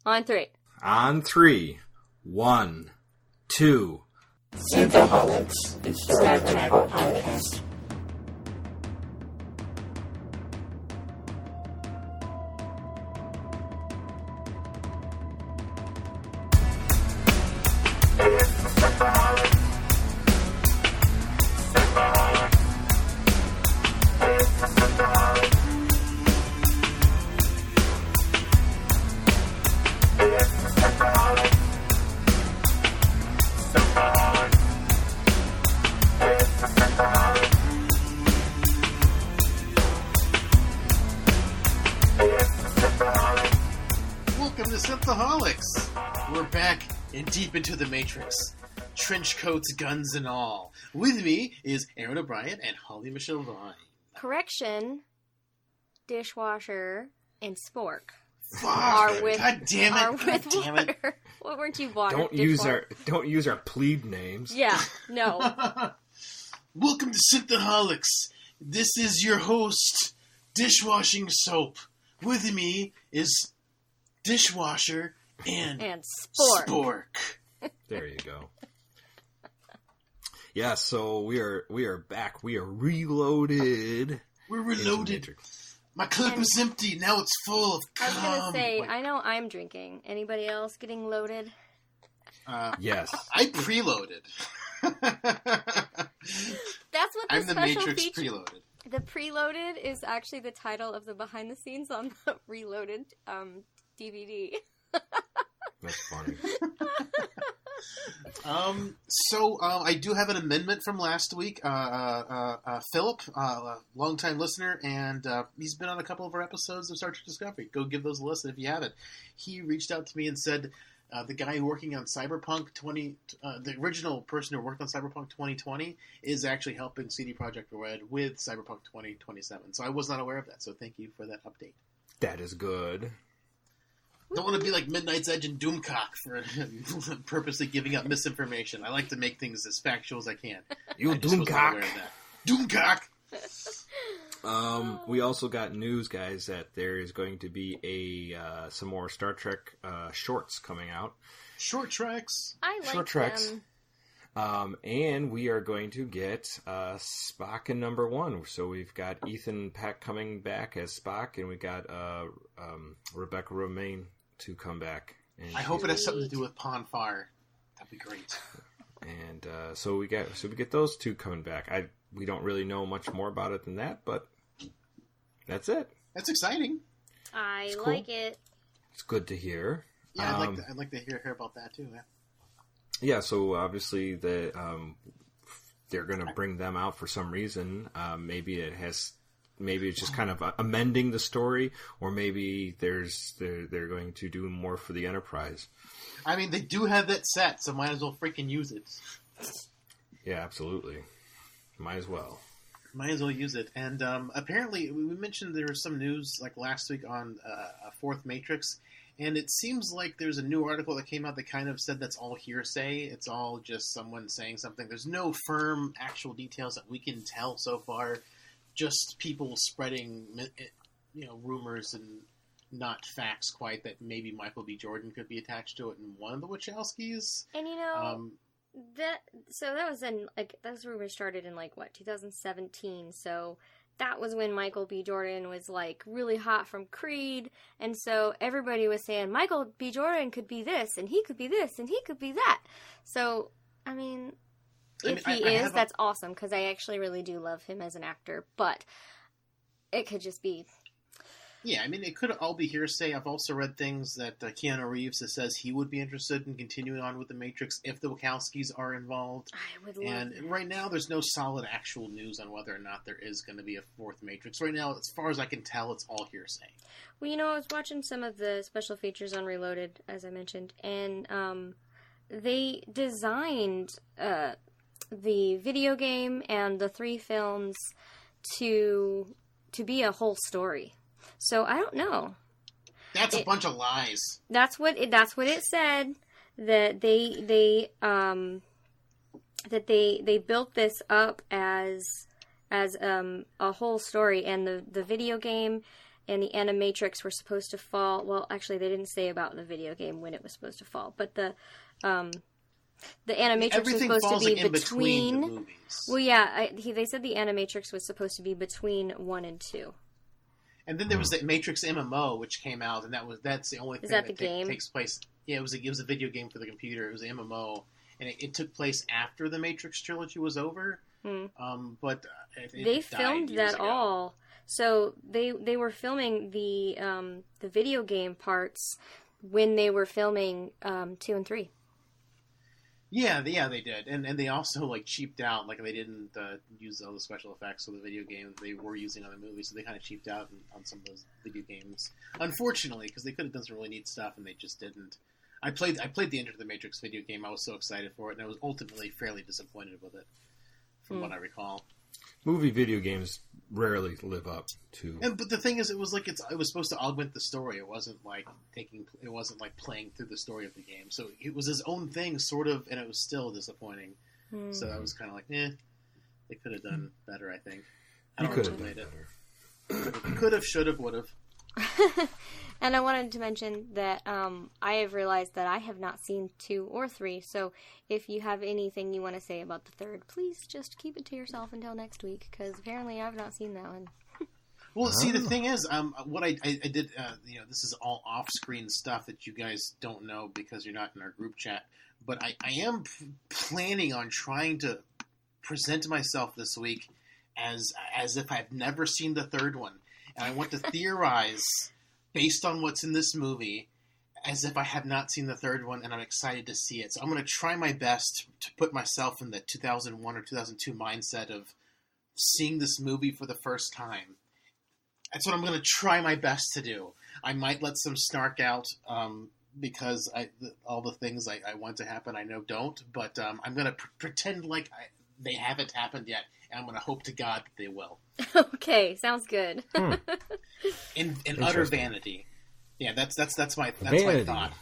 On three. On three. 1, 2. Synthaholics is the Red Travel Podcast. Welcome to Synthaholics. We're back and deep into the Matrix. Trench coats, guns, and all. With me is Aaron O'Brien and Holly Michelle Vine. Correction, dishwasher, and spork Fuck! with God damn it! are God with damn it! water. What weren't you water? Don't use our plebe names. Yeah, no. Welcome to Synthaholics. This is your host, Dishwashing Soap. With me is Dishwasher and Spork. There you go. Yeah, so we are back. We are reloaded. We're reloaded. My clip is empty. Now it's full of I was cum. gonna say, I know I'm drinking. Anybody else getting loaded? Yes. I preloaded. That's what the I'm the special Matrix feature. preloaded. The preloaded is actually the title of the behind the scenes on the Reloaded DVD. That's funny. I do have an amendment from last week. Philip, longtime listener, and he's been on a couple of our episodes of Star Trek Discovery. Go give those a listen if you haven't. He reached out to me and said the guy working on Cyberpunk the original person who worked on Cyberpunk 2020 is actually helping CD Projekt Red with Cyberpunk 2027. So I was not aware of that. So thank you for that update. That is good. Don't want to be like Midnight's Edge and Doomcock for purposely giving up misinformation. I like to make things as factual as I can. You Doomcock. Doomcock! We also got news, guys, that there is going to be some more Star Trek shorts coming out. Short tracks. I like Short tracks. them. And we are going to get Spock in number 1. So we've got Ethan Peck coming back as Spock, and we got Rebecca Romaine to come back. And I hope it has something to do with Pon Far. That'd be great. And so we get those two coming back. We don't really know much more about it than that, but that's it. That's exciting. I It's cool. like it. It's good to hear. Yeah, I'd like to hear about that too. Yeah. Yeah, so obviously they're going to bring them out for some reason. Maybe it's just kind of amending the story, or maybe they're going to do more for the Enterprise. I mean, they do have that set, so might as well freaking use it. Yeah, absolutely. Might as well. Might as well use it. And apparently, we mentioned there was some news like last week on a fourth Matrix. And it seems like there's a new article that came out that kind of said that's all hearsay. It's all just someone saying something. There's no firm actual details that we can tell so far. Just people spreading, rumors and not facts quite that maybe Michael B. Jordan could be attached to it in one of the Wachowskis. And those rumors started in 2017. So that was when Michael B. Jordan was really hot from Creed, and so everybody was saying Michael B. Jordan could be this, and he could be this, and he could be that. So, if he is, that's awesome, because I actually really do love him as an actor, but it could just be... Yeah, it could all be hearsay. I've also read things that Keanu Reeves says he would be interested in continuing on with The Matrix if the Wachowskis are involved. I would love And that. right now, there's no solid actual news on whether or not there is going to be a fourth Matrix. Right now, as far as I can tell, it's all hearsay. Well, I was watching some of the special features on Reloaded, as I mentioned, and they designed the video game and the 3 films to be a whole story. So I don't know. That's a bunch of lies. That's what it said. That they built this up as a whole story, and the video game and the Animatrix were supposed to fall. Well, actually, they didn't say about the video game when it was supposed to fall, but the Animatrix was supposed to be in between the movies. Well, yeah, they said the Animatrix was supposed to be between 1 and 2. And then there was the Matrix MMO, which came out, and that's the only thing that the game? takes place. Yeah, it was a video game for the computer. It was an MMO, and it took place after the Matrix trilogy was over. But they filmed that all. So they were filming the video game parts when they were filming 2 and 3. Yeah, they did, and they also like cheaped out. Like they didn't use all the special effects of the video game that they were using on the movie, so they kind of cheaped out on some of those video games. Unfortunately, because they could have done some really neat stuff, and they just didn't. I played the Enter the Matrix video game. I was so excited for it, and I was ultimately fairly disappointed with it, from what I recall. Movie video games rarely live up to. But the thing is, it was supposed to augment the story. It wasn't like playing through the story of the game. So it was his own thing, sort of, and it was still disappointing. So I was kind of like, they could have done better. I think. I don't know what made it. Could have, should have, would have. And I wanted to mention that I have realized that I have not seen 2 or 3, so if you have anything you want to say about the third, please just keep it to yourself until next week, because apparently I've not seen that one. Well, see, the thing is, what I did, this is all off-screen stuff that you guys don't know because you're not in our group chat, but I am planning on trying to present myself this week as if I've never seen the third one. And I want to theorize, based on what's in this movie, as if I have not seen the third one, and I'm excited to see it. So I'm going to try my best to put myself in the 2001 or 2002 mindset of seeing this movie for the first time. That's what I'm going to try my best to do. I might let some snark out because all the things I want to happen I know don't, but I'm going to pretend like they haven't happened yet, and I'm going to hope to God that they will. Okay, sounds good. In utter vanity. Yeah, that's my thought.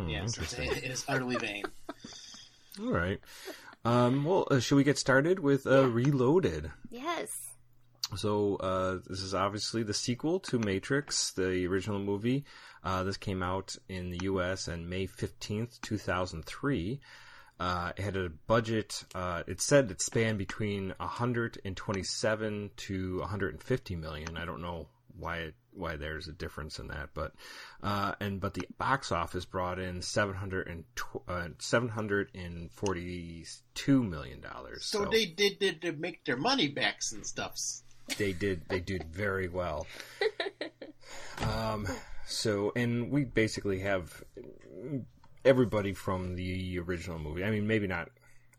Yes, it is utterly vain. All right. Should we get started with Reloaded? Yes. So this is obviously the sequel to Matrix, the original movie. This came out in the U.S. on May 15th, 2003. It had a budget, it said it spanned between 127 to 150 million. I don't know why there's a difference in that, but the box office brought in $742 million. So they did make their money backs and stuffs. They did very well. And we basically have everybody from the original movie. I mean, maybe not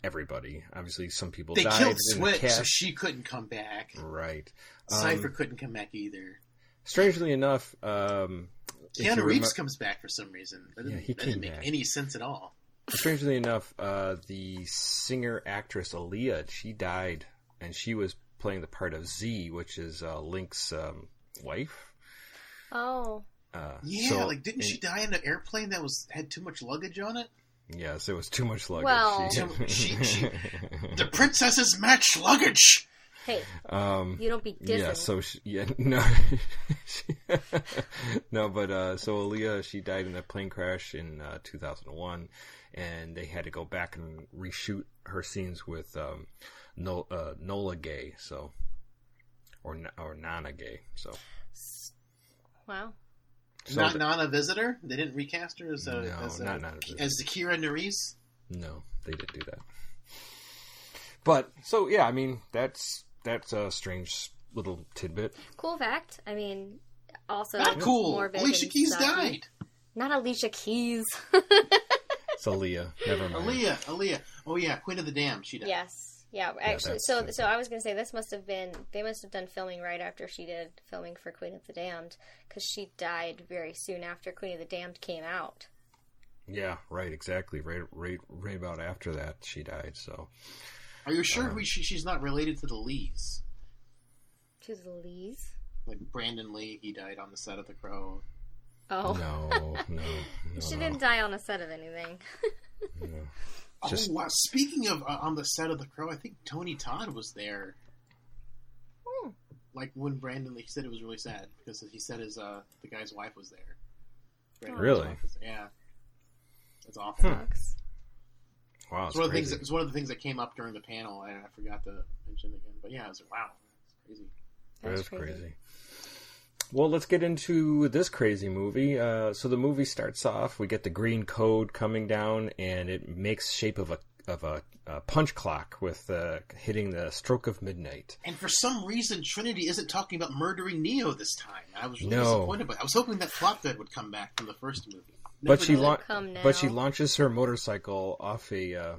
everybody. Obviously, some people died. They killed Switch, so she couldn't come back. Right. Cypher couldn't come back either. Strangely enough, Keanu Reeves comes back for some reason. That didn't make back. any sense at all. Strangely enough, the singer-actress Aaliyah, she died, and she was playing the part of Z, which is Link's wife. Oh. Didn't she die in an airplane that had too much luggage on it? Yes, it was too much luggage. Well, the princesses match luggage. Hey, you don't be dissing. Yeah, so so Aaliyah, she died in a plane crash in 2001, and they had to go back and reshoot her scenes with Nola Gay, or Nana Gay. So, wow. So not Nana Visitor? They didn't recast her as Zakira Nerys? No, they didn't do that. But so yeah, I mean that's a strange little tidbit. Cool fact. I mean, also not cool. Morbid Alicia Keys died. Not Alicia Keys. It's Aaliyah. Never mind. Aaliyah. Oh yeah, Queen of the Damned. She died. Yes. Yeah, actually, so I was going to say they must have done filming right after she did filming for Queen of the Damned, because she died very soon after Queen of the Damned came out. Yeah, right, exactly. Right about after that, she died, so. Are you sure she's not related to the Lees? To the Lees? Like Brandon Lee, he died on the set of The Crow. Oh. No. She didn't die on the set of anything. No. Wow. Speaking of on the set of The Crow, I think Tony Todd was there. Like when Brandon, he said it was really sad because he said the guy's wife was there. Brandon's Really? wife was there. Yeah, that's awful. Sucks. Wow, It's one of the things. It's one of the things that came up during the panel, and I forgot to mention again. But yeah, I was like, wow, that's crazy. That's crazy. Well, let's get into this crazy movie. So the movie starts off. We get the green code coming down, and it makes shape of a punch clock with hitting the stroke of midnight. And for some reason, Trinity isn't talking about murdering Neo this time. I was really disappointed by it. I was hoping that plot thread would come back from the first movie. But she launches her motorcycle off a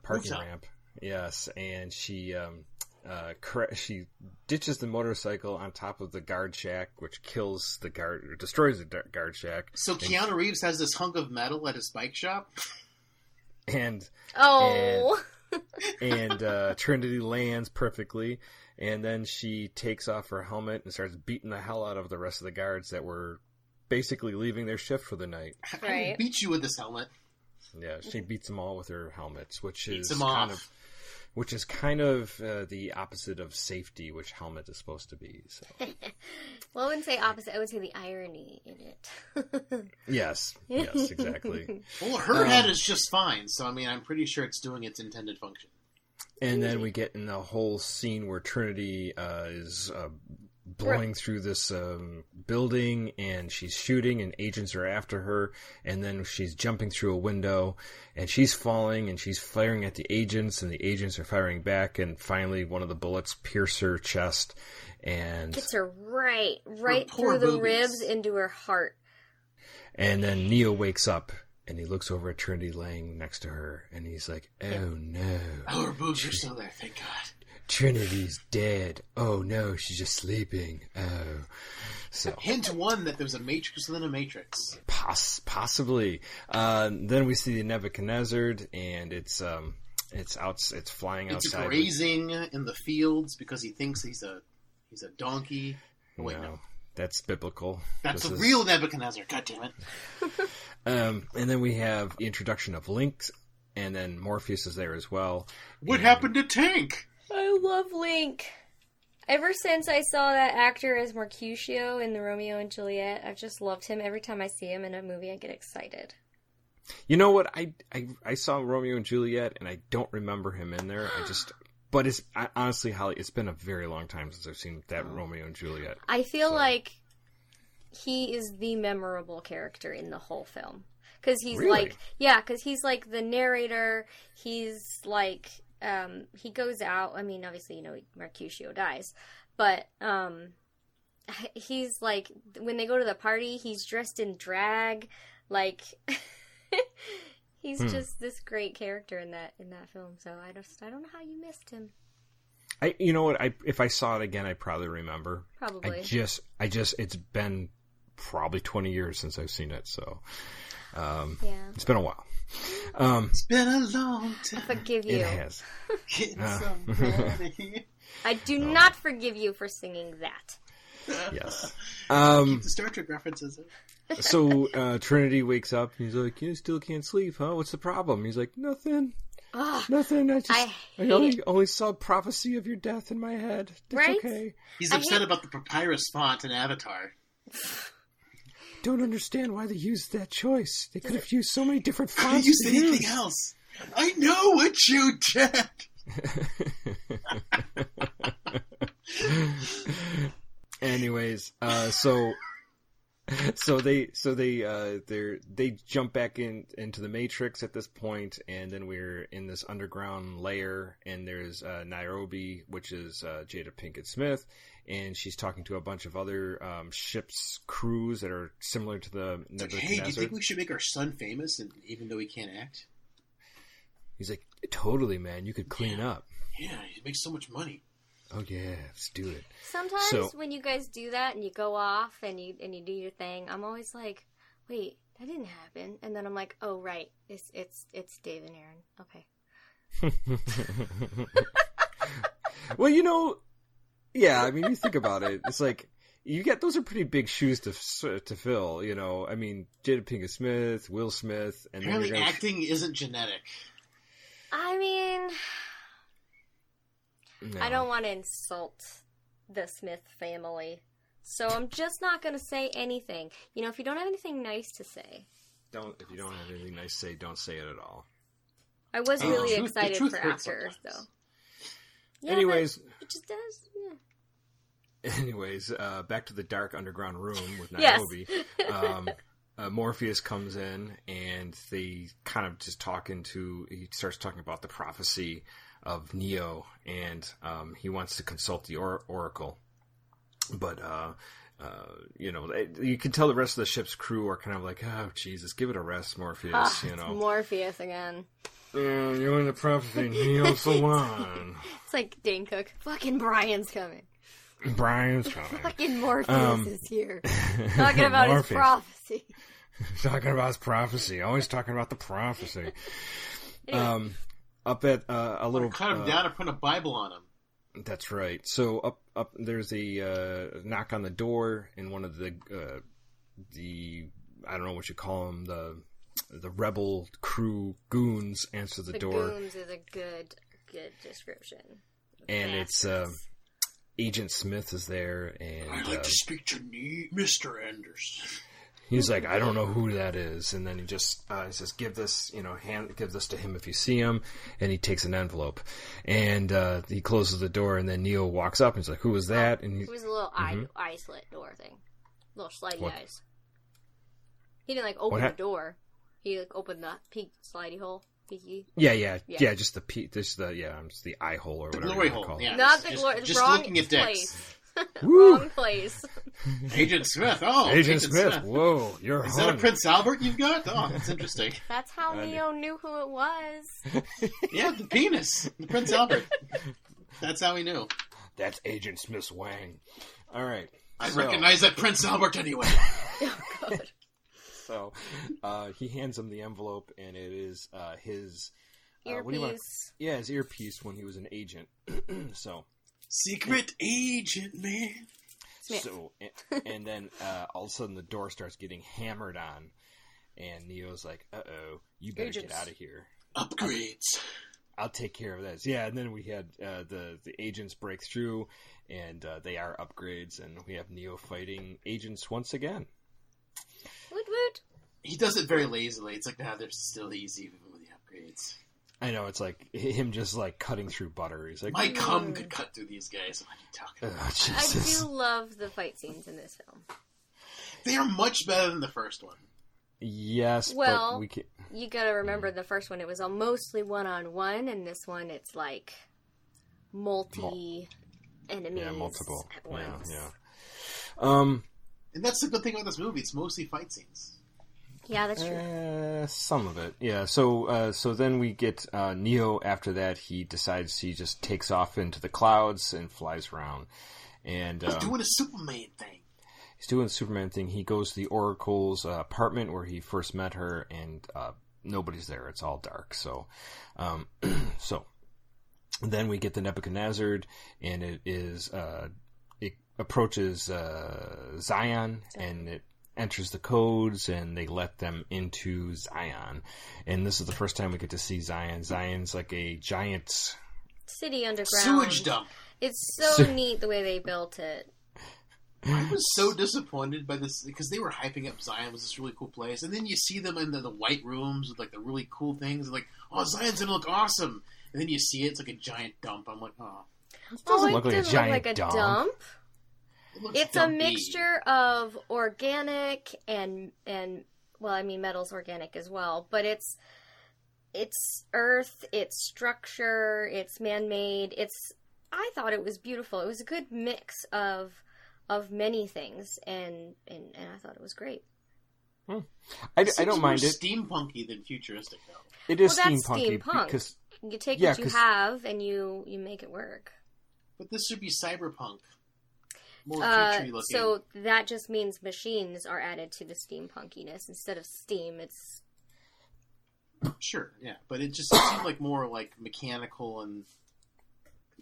parking ramp. Yes, and she ditches the motorcycle on top of the guard shack, which kills the guard, or destroys the guard shack. So Keanu Reeves has this hunk of metal at his bike shop. And Oh. and Trinity lands perfectly, and then she takes off her helmet and starts beating the hell out of the rest of the guards that were basically leaving their shift for the night. I will beat you with this helmet. Yeah, she beats them all with her helmets, which is kind of the opposite of safety, which helmet is supposed to be. So. Well, I wouldn't say opposite. I would say the irony in it. Yes, exactly. Well, her head is just fine, so I mean, I'm pretty sure it's doing its intended function. And then we get in the whole scene where Trinity is blowing through this building, and she's shooting, and agents are after her, and then she's jumping through a window, and she's falling, and she's firing at the agents, and the agents are firing back, and finally one of the bullets pierce her chest, and gets her right through the ribs into her heart. And then Neo wakes up, and he looks over at Trinity laying next to her, and he's like, "Oh no! Oh, her boobs are still there, thank God." Trinity's dead. Oh no, she's just sleeping. Oh, so hint one that there's a Matrix within a Matrix. Possibly. Then we see the Nebuchadnezzar, and it's flying outside. It's grazing in the fields because he thinks he's a donkey. Oh, wait, no, that's biblical. That's a real Nebuchadnezzar. God damn it. And then we have the introduction of Link, and then Morpheus is there as well. What happened to Tank? I love Link. Ever since I saw that actor as Mercutio in the Romeo and Juliet, I've just loved him. Every time I see him in a movie, I get excited. You know what? I saw Romeo and Juliet, and I don't remember him in there. But honestly, Holly, it's been a very long time since I've seen that Romeo and Juliet. I feel like he is the memorable character in the whole film. Because he's because he's like the narrator. He's like... he goes out, I mean, obviously, Mercutio dies, but, he's like, when they go to the party, he's dressed in drag, like, he's just this great character in that film, so I don't know how you missed him. You know what, if I saw it again, I'd probably remember. Probably. It's been probably 20 years since I've seen it, so, it's been a while. It's been a long time. I forgive you. It has. I do not forgive you for singing that. Yes. Keep the Star Trek references in. So Trinity wakes up and he's like, "You still can't sleep, huh? What's the problem?" He's like, "Nothing. Nothing. I only saw prophecy of your death in my head. That's okay." He's upset about the papyrus font in Avatar. Don't understand why they used that choice. They could have used so many different fonts. Could use anything else. I know what you did. Anyways, so they jump back into the Matrix at this point, and then we're in this underground layer, and there's Nairobi, which is Jada Pinkett Smith, and she's talking to a bunch of other ships' crews that are similar to the Nebuchadnezzar. Hey, do you think we should make our son famous, and even though he can't act? He's like, "Totally, man. You could clean up." Yeah, he makes so much money. Oh yeah, let's do it. Sometimes when you guys do that and you go off and you do your thing, I'm always like, "Wait, that didn't happen," and then I'm like, "Oh right, it's Dave and Aaron." Okay. Well, yeah. I mean, you think about it. It's like those are pretty big shoes to fill. I mean, Jada Pinkett Smith, Will Smith, and apparently acting isn't genetic. I mean, No. I don't want to insult the Smith family. So I'm just not going to say anything. You know, if you don't have anything nice to say. If you don't have anything nice to say, don't say it at all. I was really the excited truth for hurts After, sometimes. though. Yeah, Anyways. it just does, yeah. Anyways, back to the dark underground room with Yes. Niobe. Morpheus comes in, and they kind of just he starts talking about the prophecy of Neo, and he wants to consult the Oracle. But, you can tell the rest of the ship's crew are kind of like, oh, Jesus, give it a rest, Morpheus, Morpheus again. You're in the prophecy, Neo's the one. It's like Dane Cook. Fucking Brian's coming. Brian's coming. Fucking Morpheus is here. Talking about his prophecy. Talking about his prophecy. Always talking about the prophecy. Anyway. Up at a little... Cut him down and put a Bible on him. That's right. So up there's a knock on the door, and one of the I don't know what you call them, the rebel crew goons answer the door. Goons is a good description. And it's Agent Smith is there, and I'd like to speak to Mr. Anderson. He's like, I don't know who that is, and then he just says, give this to him if you see him, and he takes an envelope, and he closes the door, and then Neo walks up and he's like, who is that? And it was a little eye slit door thing, little slidey eyes. He didn't open the door. He opened the peak slidey hole. Peaky. Yeah, just the it's the eye hole or whatever glory you hole. call it. Yeah, Not the glory. Just Wrong looking at place. dicks. Wrong place. Agent Smith. Oh, Agent Smith. Whoa, you're Is that a Prince Albert you've got? Oh, that's interesting. That's how Neo knew who it was. Yeah, the penis. The Prince Albert. That's how he knew. That's Agent Smith's wang. All right. I recognize that Prince Albert anyway. Oh, God. So he hands him the envelope, and it is his... earpiece. His earpiece when he was an agent. So... Secret agent, man. Smith. So, and then all of a sudden the door starts getting hammered on, and Neo's like, "Uh-oh, you better get out of here." Upgrades. I'll take care of this. Yeah, and then we had the agents break through, and they are upgrades, and we have Neo fighting agents once again. Woot woot. He does it very lazily. It's like, they're still easy even with the upgrades. I know, it's like him just cutting through butter. He's like, my cum could cut through these guys. What are you talking about? Jesus. I do love the fight scenes in this film. They are much better than the first one. Yes, well, but we can... you gotta remember the first one, it was mostly one-on-one, and this one, it's multi-enemies. Yeah, multiple. At once. Yeah. And that's the good thing about this movie. It's mostly fight scenes. Yeah, that's true. Some of it, yeah. So then we get Neo. After that, he decides he just takes off into the clouds and flies around. And he's doing a Superman thing. He's doing the Superman thing. He goes to the Oracle's apartment where he first met her, and nobody's there. It's all dark. So, then we get the Nebuchadnezzar, and it approaches Zion, and it enters the codes, and they let them into Zion. And this is the first time we get to see Zion. Zion's like a giant city underground. Sewage dump. It's so neat the way they built it. I was so disappointed by this, because they were hyping up Zion was this really cool place, and then you see them in the white rooms with the really cool things, and oh, Zion's gonna look awesome, and then you see it's like a giant dump. I'm like, oh. It doesn't look like a doesn't giant look like a dump. It's dumpy. a mixture of organic and metal's organic as well, but it's earth, it's structure, it's man-made. I thought it was beautiful. It was a good mix of many things, and I thought it was great. I don't mind it. Steampunky than futuristic, though. It is that's steampunky steampunk. because you take what you have and you make it work. But this should be cyberpunk. More future-y looking. So that just means machines are added to the steampunkiness instead of steam. It's sure, yeah, but it just seemed like more mechanical and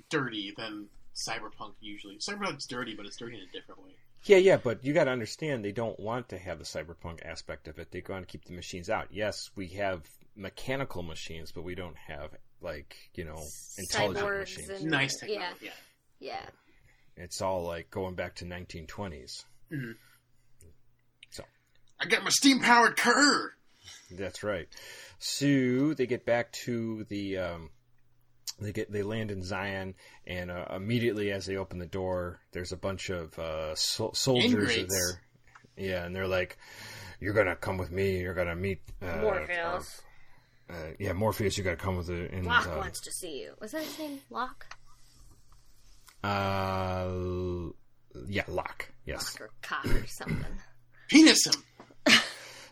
dirty than cyberpunk usually. Cyberpunk's dirty, but it's dirty in a different way. Yeah, but you got to understand they don't want to have the cyberpunk aspect of it. They want to keep the machines out. Yes, we have mechanical machines, but we don't have like, intelligent Cyborgs machines. and- Nice technology. Yeah. It's all like going back to 1920s. Mm-hmm. So I got my steam-powered car! that's right. So they get back to the they land in Zion, and immediately as they open the door, there's a bunch of soldiers Ingrates. there. Yeah, and they're like, "You're gonna come with me. You're gonna meet Morpheus. Morpheus. You gotta come with it." And, Locke wants to see you. Was that his name? Locke? Locke. Yes. Locke or cock or something. Penis him!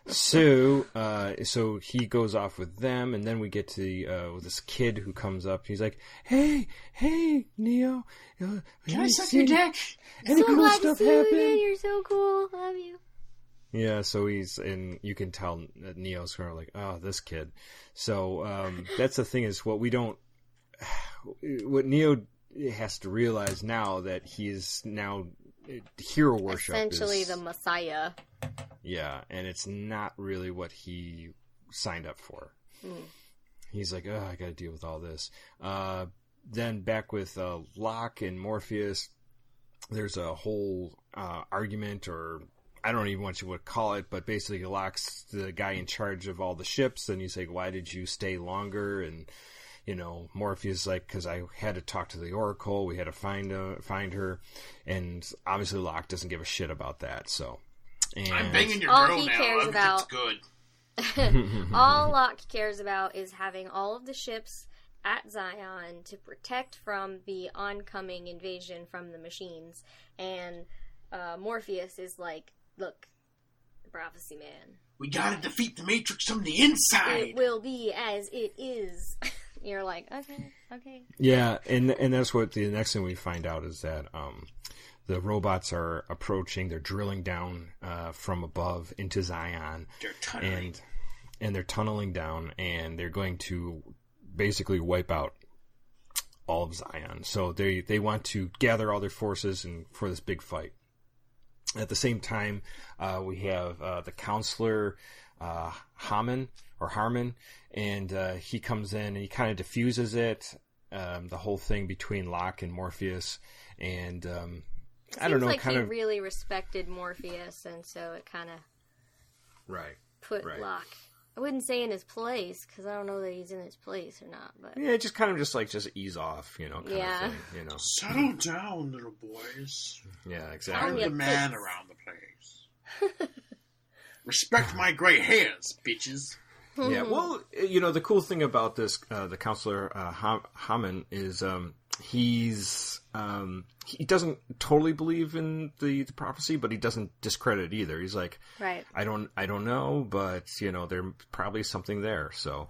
So he goes off with them, and then we get to this kid who comes up. He's like, "Hey, Neo, Can I suck your dick? Any So cool glad stuff to see you happen?" again. You're so cool. Love you. Yeah, so and you can tell that Neo's kind of like, "Oh, this kid." So that's the thing is what Neo has to realize now that he is now hero worship. Essentially the Messiah. Yeah, and it's not really what he signed up for. He's like, "Oh, I got to deal with all this." Then back with Locke and Morpheus, there's a whole argument, or I don't even want you to call it, but basically Locke's the guy in charge of all the ships, and he's like, "Why did you stay longer?" And Morpheus is like, "Because I had to talk to the Oracle. We had to find her," and obviously Locke doesn't give a shit about that. So. And I'm banging your All girl he now. cares I about- think it's good. All Locke cares about is having all of the ships at Zion to protect from the oncoming invasion from the machines. And Morpheus is like, "Look, the prophecy man. We gotta defeat the Matrix from the inside! It will be as it is." You're like, okay. Yeah, and that's what the next thing we find out is that the robots are approaching. They're drilling down from above into Zion. They're tunneling. And they're tunneling down, and they're going to basically wipe out all of Zion. So they want to gather all their forces for this big fight. At the same time, we have the counselor Harmon, and he comes in and he kind of diffuses it, the whole thing between Locke and Morpheus, and I don't know, like kind he of really respected Morpheus, and so it kind of put Right. Locke. I wouldn't say in his place, because I don't know that he's in his place or not. But Yeah, just kind of just ease off, kind of thing, Settle down, little boys. Yeah, I'm exactly. the man around the place. Respect my gray hairs, bitches. Yeah, well, the cool thing about this, the counselor Hammond is he doesn't totally believe in the prophecy, but he doesn't discredit it either. He's like, right. I don't know, but there's probably something there. So,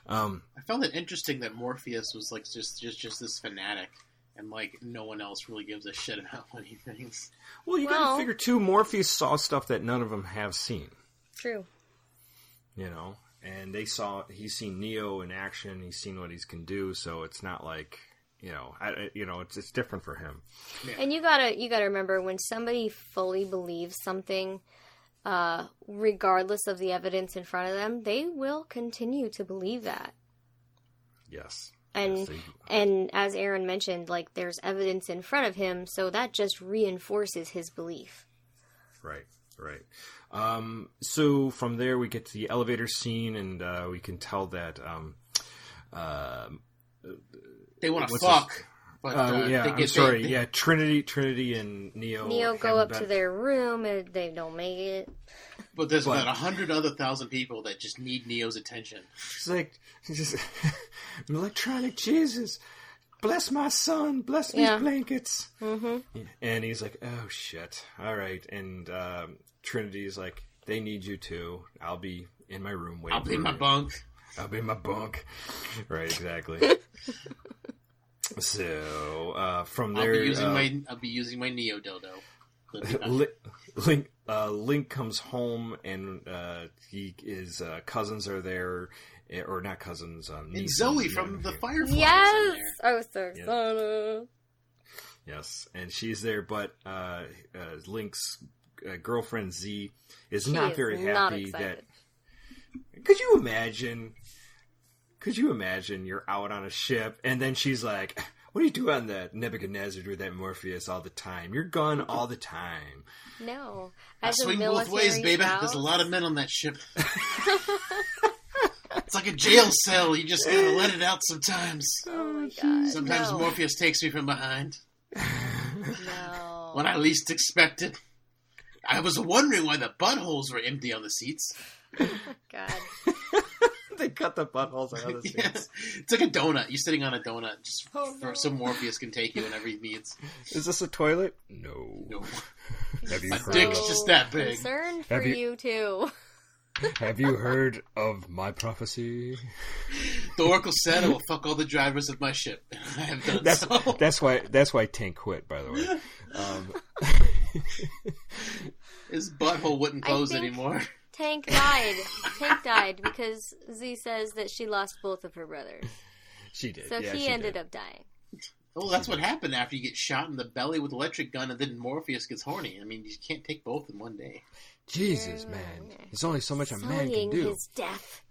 I found it interesting that Morpheus was like just this fanatic, and like no one else really gives a shit about what he thinks. Well, you gotta figure too. Morpheus saw stuff that none of them have seen. True. And he's seen Neo in action. He's seen what he can do. So it's not like, it's different for him. Yeah. And you gotta remember, when somebody fully believes something, regardless of the evidence in front of them, they will continue to believe that. Yes. And as Aaron mentioned, like, there's evidence in front of him, so that just reinforces his belief. Right. So from there we get to the elevator scene, and we can tell that they want to fuck. But Trinity and Neo go up to their room, and they don't make it. But there's about 100 other thousand people that just need Neo's attention. It's like, electronic Jesus, bless my son, bless these blankets. Mm-hmm. And he's like, oh shit, all right. And Trinity's like, they need you too. I'll be in my room waiting. I'll be in my bunk. Right, exactly. So from there, I'll be using my Neo dildo. Link comes home, and his cousins are there, or not cousins. And Zoe from the Fireflies. Yes, I was so excited. Yes, and she's there, but Link's girlfriend Z is not very happy that. Could you imagine Could you imagine you're out on a ship and then she's like, what do you do on that Nebuchadnezzar with that Morpheus all the time? You're gone all the time. No. I swing both ways, baby. There's a lot of men on that ship. It's like a jail cell. You just gotta let it out sometimes. Oh my god. Sometimes Morpheus takes me from behind. No. When I least expect it. I was wondering why the buttholes were empty on the seats. Oh my god. They cut the buttholes out of the seats. Yeah. It's like a donut. You're sitting on a donut just so Morpheus can take you whenever he needs. Is this a toilet? No. Have you My heard dick's just that big. Concerned for you too. Have you heard of my prophecy? The Oracle said I will fuck all the drivers of my ship. I have done so. That's why Tank quit, by the way. His butthole wouldn't close anymore. Tank died. Tank died because Z says that she lost both of her brothers. She did. So he ended up dying. Well, that's what happened after you get shot in the belly with an electric gun and then Morpheus gets horny. I mean, you can't take both in one day. Jesus, man. There's only so much a man can do. His death.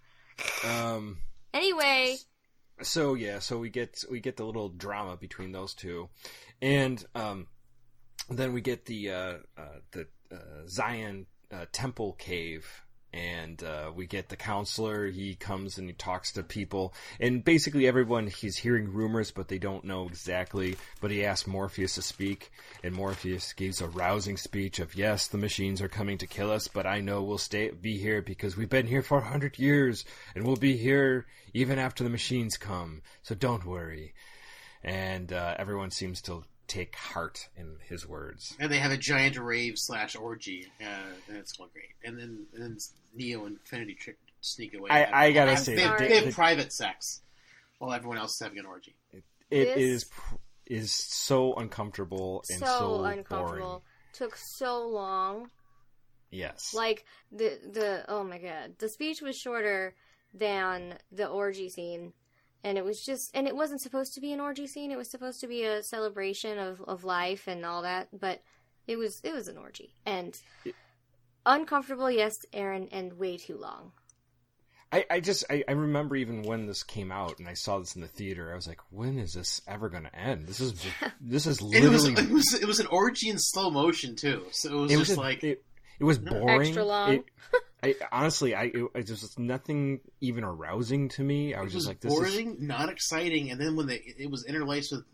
Anyway. So we get the little drama between those two. And then we get the Zion temple cave, and we get the counselor. He comes and he talks to people, and basically everyone, he's hearing rumors, but they don't know exactly. But he asks Morpheus to speak, and Morpheus gives a rousing speech of, yes, the machines are coming to kill us, but I know we'll be here because we've been here for 100 years, and we'll be here even after the machines come, so don't worry. And everyone seems to take heart in his words. And they have a giant rave / orgy, and it's all great. And then Neo and Infinity sneak away. I gotta say, they have private sex while everyone else is having an orgy. It is so uncomfortable and so boring. Took so long. Yes. Like the oh my god, the speech was shorter than the orgy scene. And it was and it wasn't supposed to be an orgy scene. It was supposed to be a celebration of life and all that. But it was an orgy. And uncomfortable, yes, Aaron, and way too long. I remember even when this came out and I saw this in the theater, I was like, when is this ever going to end? This is literally... It was an orgy in slow motion, too. So it was just like... It was boring. Extra long. Honestly, it was nothing even arousing to me. I was just like, this boring, not exciting. And then when it was interlaced with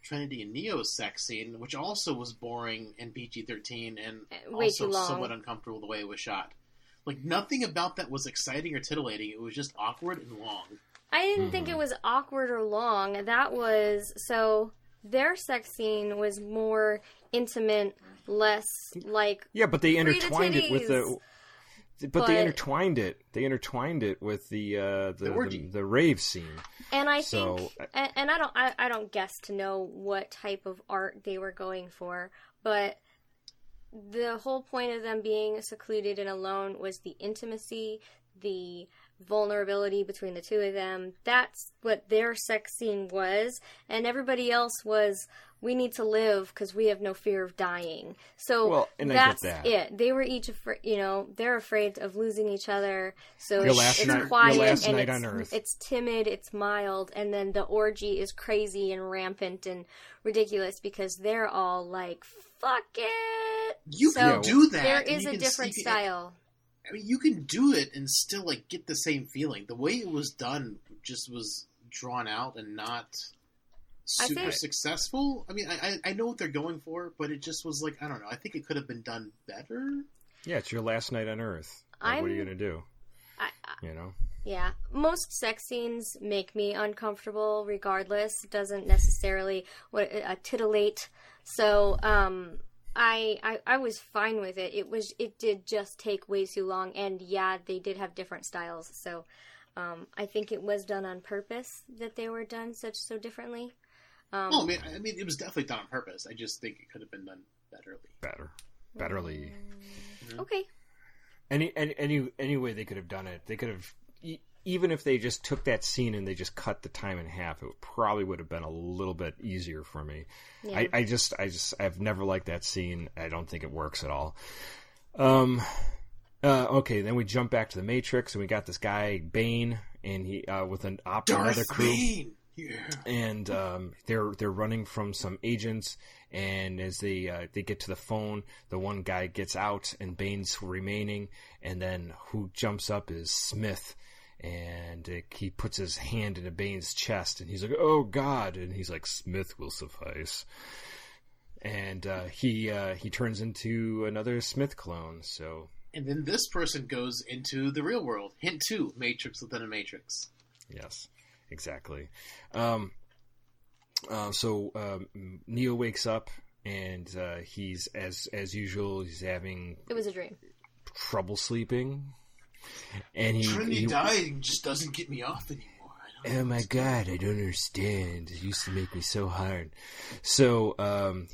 Trinity and Neo's sex scene, which also was boring and PG-13 and way also too long. Somewhat uncomfortable the way it was shot. Like, nothing about that was exciting or titillating. It was just awkward and long. I didn't think it was awkward or long. That was... So, their sex scene was more intimate, less, like... Yeah, but they intertwined it with the... But they intertwined it. They intertwined it with the rave scene. And I think, and I don't guess to know what type of art they were going for, but the whole point of them being secluded and alone was the intimacy, the vulnerability between the two of them. That's what their sex scene was, and everybody else was, we need to live because we have no fear of dying. So that's it. They were each afraid, they're afraid of losing each other. So it's quiet and it's timid, it's mild, and then the orgy is crazy and rampant and ridiculous because they're all like, fuck it. You can do that. There is a different style. I mean, you can do it and still like get the same feeling. The way it was done just was drawn out and not super successful. I mean, I know what they're going for, but it just was like, I don't know. I think it could have been done better. Yeah, it's your last night on Earth. Like, what are you going to do? Yeah. Most sex scenes make me uncomfortable regardless. It doesn't necessarily titillate. So, I was fine with it. It did just take way too long, and yeah, they did have different styles. So, I think it was done on purpose that they were done so differently. I mean, it was definitely done on purpose. I just think it could have been done betterly. Okay. Any way they could have done it, they could have. Even if they just took that scene and they just cut the time in half, it probably would have been a little bit easier for me. Yeah. I've never liked that scene. I don't think it works at all. Okay, then we jump back to the Matrix and we got this guy, Bane, and he with another Darth crew. Bane! Yeah. And they're running from some agents, and as they get to the phone, the one guy gets out, and Bane's remaining, and then who jumps up is Smith, and he puts his hand into Bane's chest, and he's like, "Oh God!" and he's like, "Smith will suffice." And he turns into another Smith clone. So. And then this person goes into the real world. Hint 2, Matrix within a Matrix. Yes. Exactly. So Neo wakes up, and he's as usual. He's having It was a dream. trouble sleeping, and Trinity dying just doesn't get me off anymore. Oh my God, I don't understand. It used to make me so hard. So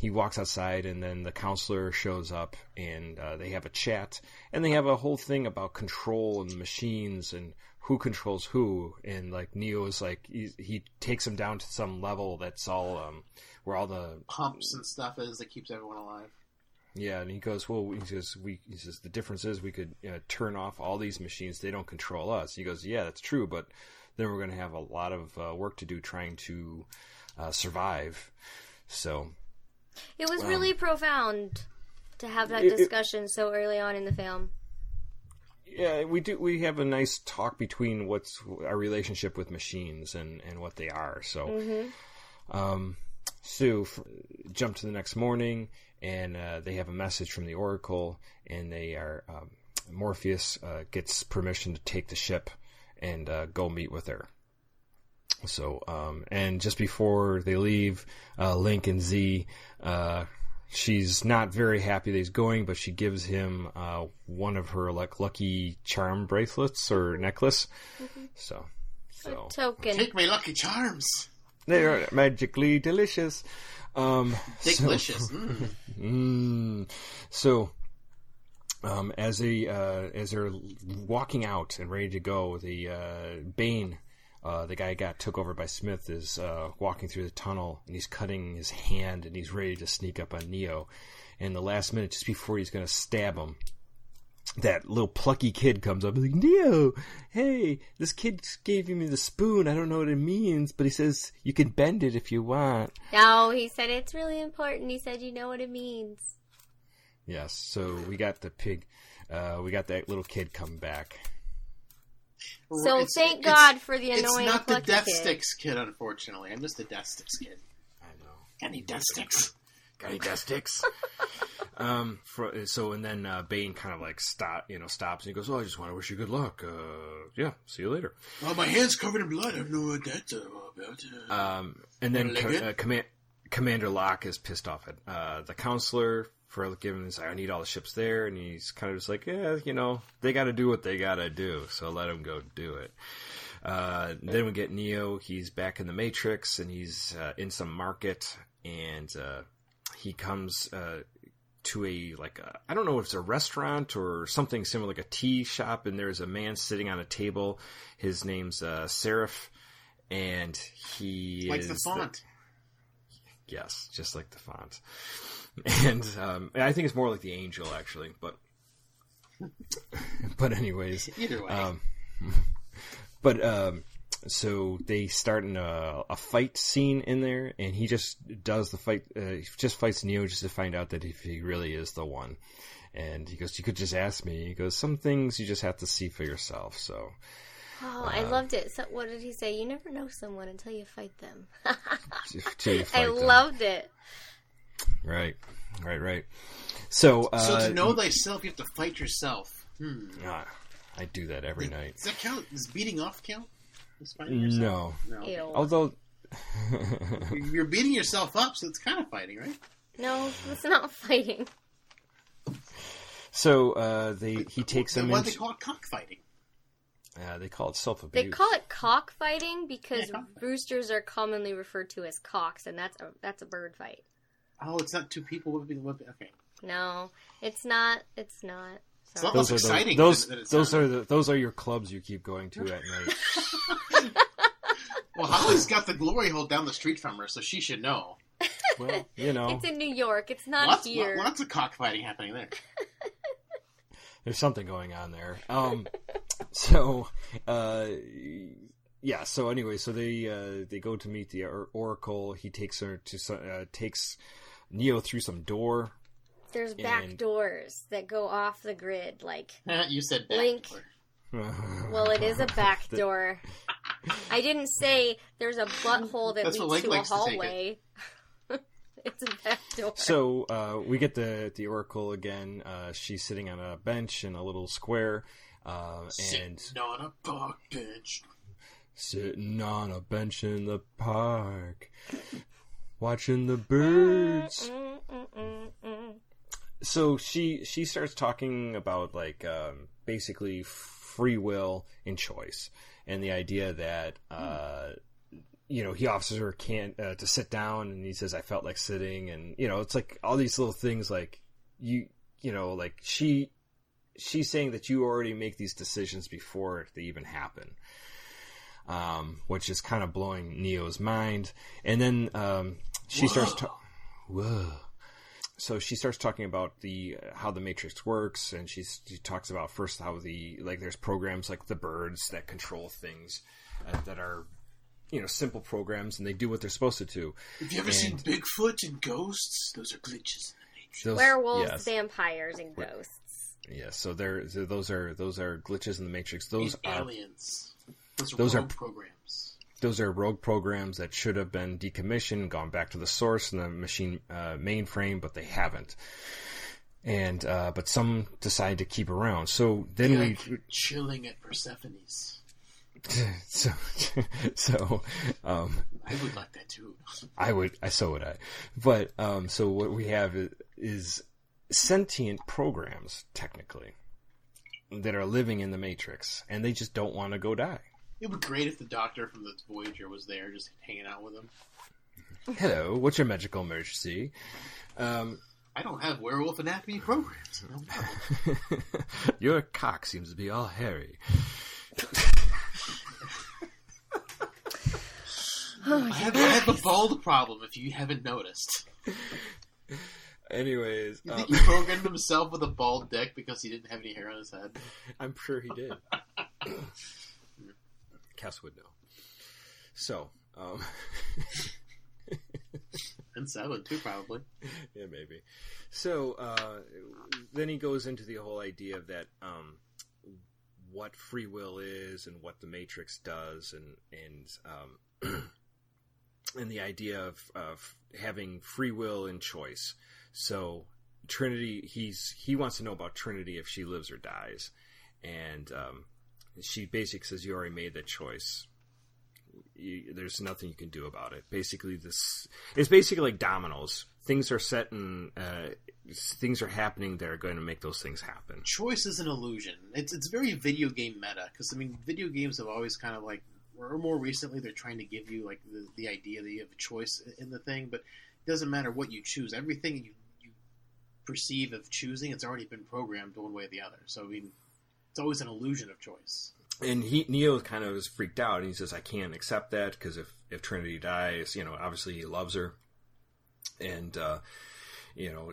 he walks outside, and then the counselor shows up, and they have a chat, and they have a whole thing about control and machines and who controls who. And like Neo is like he takes him down to some level that's all where all the pumps and stuff is that keeps everyone alive. Yeah, and he goes, well, he says the difference is we could turn off all these machines. They don't control us. He goes, yeah, that's true, but then we're going to have a lot of work to do trying to survive. So it was really profound to have that discussion so early on in the film. Yeah, we do. We have a nice talk between what's our relationship with machines and what they are. So, jump to the next morning, and they have a message from the Oracle, and they are Morpheus gets permission to take the ship and go meet with her. So, and just before they leave, Link and Z, she's not very happy that he's going, but she gives him one of her lucky charm bracelets or necklace. Mm-hmm. So a token. Take my lucky charms. They are magically delicious. Delicious. So. As they're walking out and ready to go, the Bane, the guy got took over by Smith, is walking through the tunnel, and he's cutting his hand, and he's ready to sneak up on Neo. And the last minute, just before he's going to stab him, that little plucky kid comes up and is like, Neo, hey, this kid gave me the spoon. I don't know what it means, but he says you can bend it if you want. No, he said it's really important. He said you know what it means. Yes, so we got the pig, we got that little kid come back. So thank God for the annoying It's not the Death kid. Sticks kid, unfortunately. I'm just the Death Sticks kid. I know. Got any Death Sticks? Got any Death Sticks? So and then Bane kind of like stops and he goes, "Oh, I just want to wish you good luck. Yeah, see you later." Oh, my hand's covered in blood. I don't know what that's about. And then Commander Locke is pissed off at the counselor for giving this, I need all the ships there, and he's kind of just like, yeah, they got to do what they got to do, so let them go do it. Then we get Neo. He's back in the Matrix, and he's in some market, and he comes to I don't know if it's a restaurant or something similar, like a tea shop, and there's a man sitting on a table. His name's Seraph, and he like the font. Yes, just like the font. And I think it's more like the angel, actually. But anyways. Either way. So they start in a fight scene in there, and he just does the fight. He just fights Neo just to find out that if he really is the one. And he goes, "You could just ask me." He goes, "Some things you just have to see for yourself." So. Oh, I loved it. So, what did he say? You never know someone until you fight them. Loved it. Right. So to know thyself, you have to fight yourself. I do that every night. Does that count? Does beating off count? No. Ew. Although you're beating yourself up, so it's kind of fighting, right? No, it's not fighting. So he takes him. Why do they call it cockfighting? They call it self-abuse. They call it cockfighting because roosters are commonly referred to as cocks, and that's a bird fight. Oh, it's not two people whipping. Okay. No, it's not. It's not. It's not less exciting. Those are your clubs you keep going to at night. Well, Holly's got the glory hole down the street from her, so she should know. Well, it's in New York. It's not here. Lots of cockfighting happening there. There's something going on there. So, yeah. So anyway, so they go to meet the Oracle. He takes takes Neo through some door. There's back doors that go off the grid, like You said back Link. door. Well, it is a back door. I didn't say there's a butthole that That's what leads Link to a likes to take hallway. It's a back door. So we get the Oracle again. She's sitting on a bench in a little square, Sitting on a park bench. Sitting on a bench in the park, watching the birds. So she starts talking about like basically free will and choice, and the idea that he offers her to sit down, and he says I felt like sitting, and it's like all these little things like like she's saying that you already make these decisions before they even happen. Which is kind of blowing Neo's mind, and then she starts. Whoa! So she starts talking about how the Matrix works, and she talks about first how there's programs like the birds that control things that are simple programs, and they do what they're supposed to do. Have you ever seen Bigfoot and ghosts? Those are glitches in the Matrix. Werewolves, yes. Vampires, and ghosts. Yeah, so those are glitches in the Matrix. Those are aliens. Those are rogue programs. Those are rogue programs that should have been decommissioned, gone back to the source in the machine mainframe, but they haven't. And but some decide to keep around. So then chilling at Persephone's. So I would like that too. So would I. But so what we have is sentient programs, technically, that are living in the Matrix, and they just don't want to go die. It would be great if the doctor from the Voyager was there, just hanging out with him. Hello, what's your medical emergency? I don't have werewolf anatomy programs. Your cock seems to be all hairy. I have a bald problem, if you haven't noticed. Anyways, you think he programmed himself with a bald dick because he didn't have any hair on his head? I'm sure he did. Cass would know. So, and Seven too, probably. Yeah, maybe. So then he goes into the whole idea of that what free will is and what the Matrix does, and and the idea of having free will and choice. So Trinity, he wants to know about Trinity if she lives or dies, and she basically says you already made that choice. There's nothing you can do about it. Basically, it's basically like dominoes. Things are set and things are happening that are going to make those things happen. Choice is an illusion. It's very video game meta, because video games have always kind of like, or more recently, they're trying to give you like the idea that you have a choice in the thing, but it doesn't matter what you choose. Everything you perceive of choosing, it's already been programmed one way or the other. So it's always an illusion of choice. And Neo kind of is freaked out, and he says, I can't accept that, because if Trinity dies, obviously he loves her. And,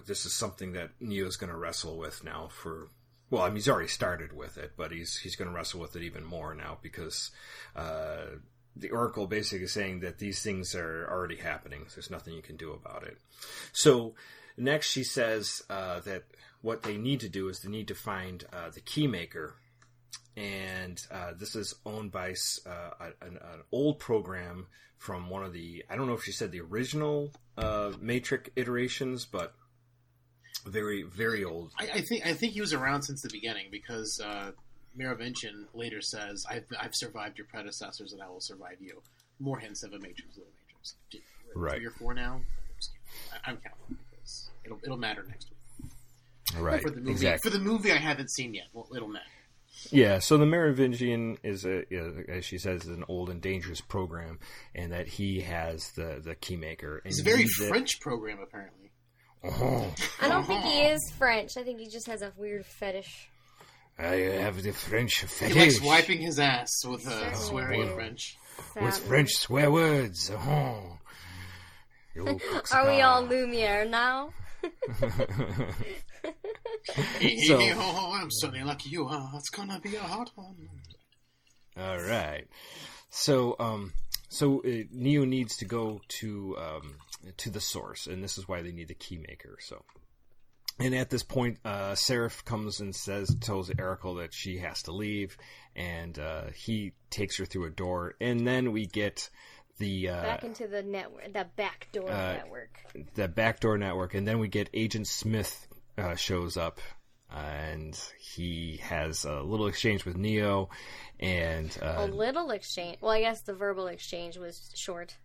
this is something that Neo's going to wrestle with now he's already started with it, but he's going to wrestle with it even more now, because the Oracle basically is saying that these things are already happening. So there's nothing you can do about it. So next she says that what they need to do is they need to find the Keymaker. And this is owned by an old program from one of the, I don't know if she said the original Matrix iterations, but very, very old. I think he was around since the beginning, because Merovingian later says, I've survived your predecessors and I will survive you. More hints of a Matrix of the Matrix. Right. 3 or 4 now? I'm counting, because it'll matter next week. Right, for the movie, exactly. For the movie I haven't seen yet, it'll matter. Yeah, so the Merovingian is, as she says, is an old and dangerous program, and that he has the Keymaker. It's a very French program, apparently. Oh. I don't think he is French. I think he just has a weird fetish. I have the French fetish. He likes wiping his ass with swearing in French. Sadly. With French swear words. Oh. Are we all Lumiere now? So- I'm certainly lucky you are. It's gonna be a hot one. All right. So Neo needs to go to the source, and this is why they need the key maker. So, and at this point, Seraph comes and tells Erical that she has to leave, and he takes her through a door, and then we get the back into the network, the backdoor network. The backdoor network, and then we get Agent Smith shows up, and he has a little exchange with Neo, and a little exchange. Well, I guess the verbal exchange was short.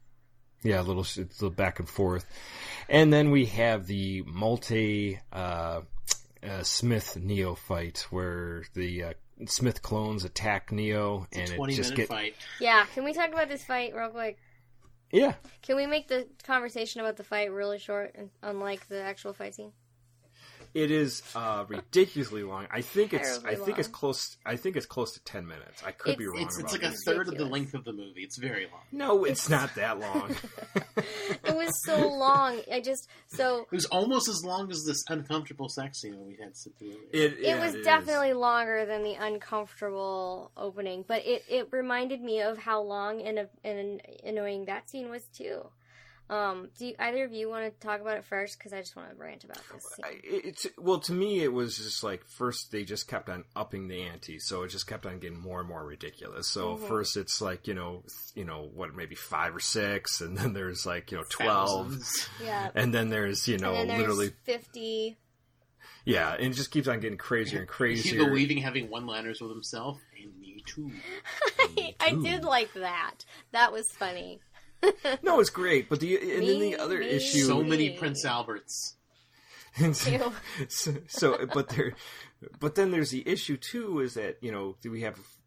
Yeah, a little back and forth, and then we have the Smith Neo fight where the Smith clones attack Neo, and it just gets fight. Yeah, can we talk about this fight real quick? Yeah. Can we make the conversation about the fight really short, unlike the actual fight scene? It is ridiculously long. I think it's Terribly close. I think it's close to 10 minutes. I could be wrong. It's about like that. a third of the length of the movie. It's very long. No, it's not that long. It was so long. It was almost as long as this uncomfortable sex scene we had sit through. It was definitely longer than the uncomfortable opening, but it reminded me of how long and annoying that scene was too. Do either of you want to talk about it first? Because I just want to rant about this scene. Well, to me, it was just like, first they just kept on upping the ante, so it just kept on getting more and more ridiculous. So first it's like, what, maybe 5 or 6, and then there's like, 12. Thousands. Yeah. And then there's, and then there's literally 50. Yeah, and it just keeps on getting crazier and crazier. Hugo Weaving having one-liners with himself, and me too. I did like that. That was funny. No, it's great, but then the other issue, so many Prince Alberts. but then there's the issue too, is that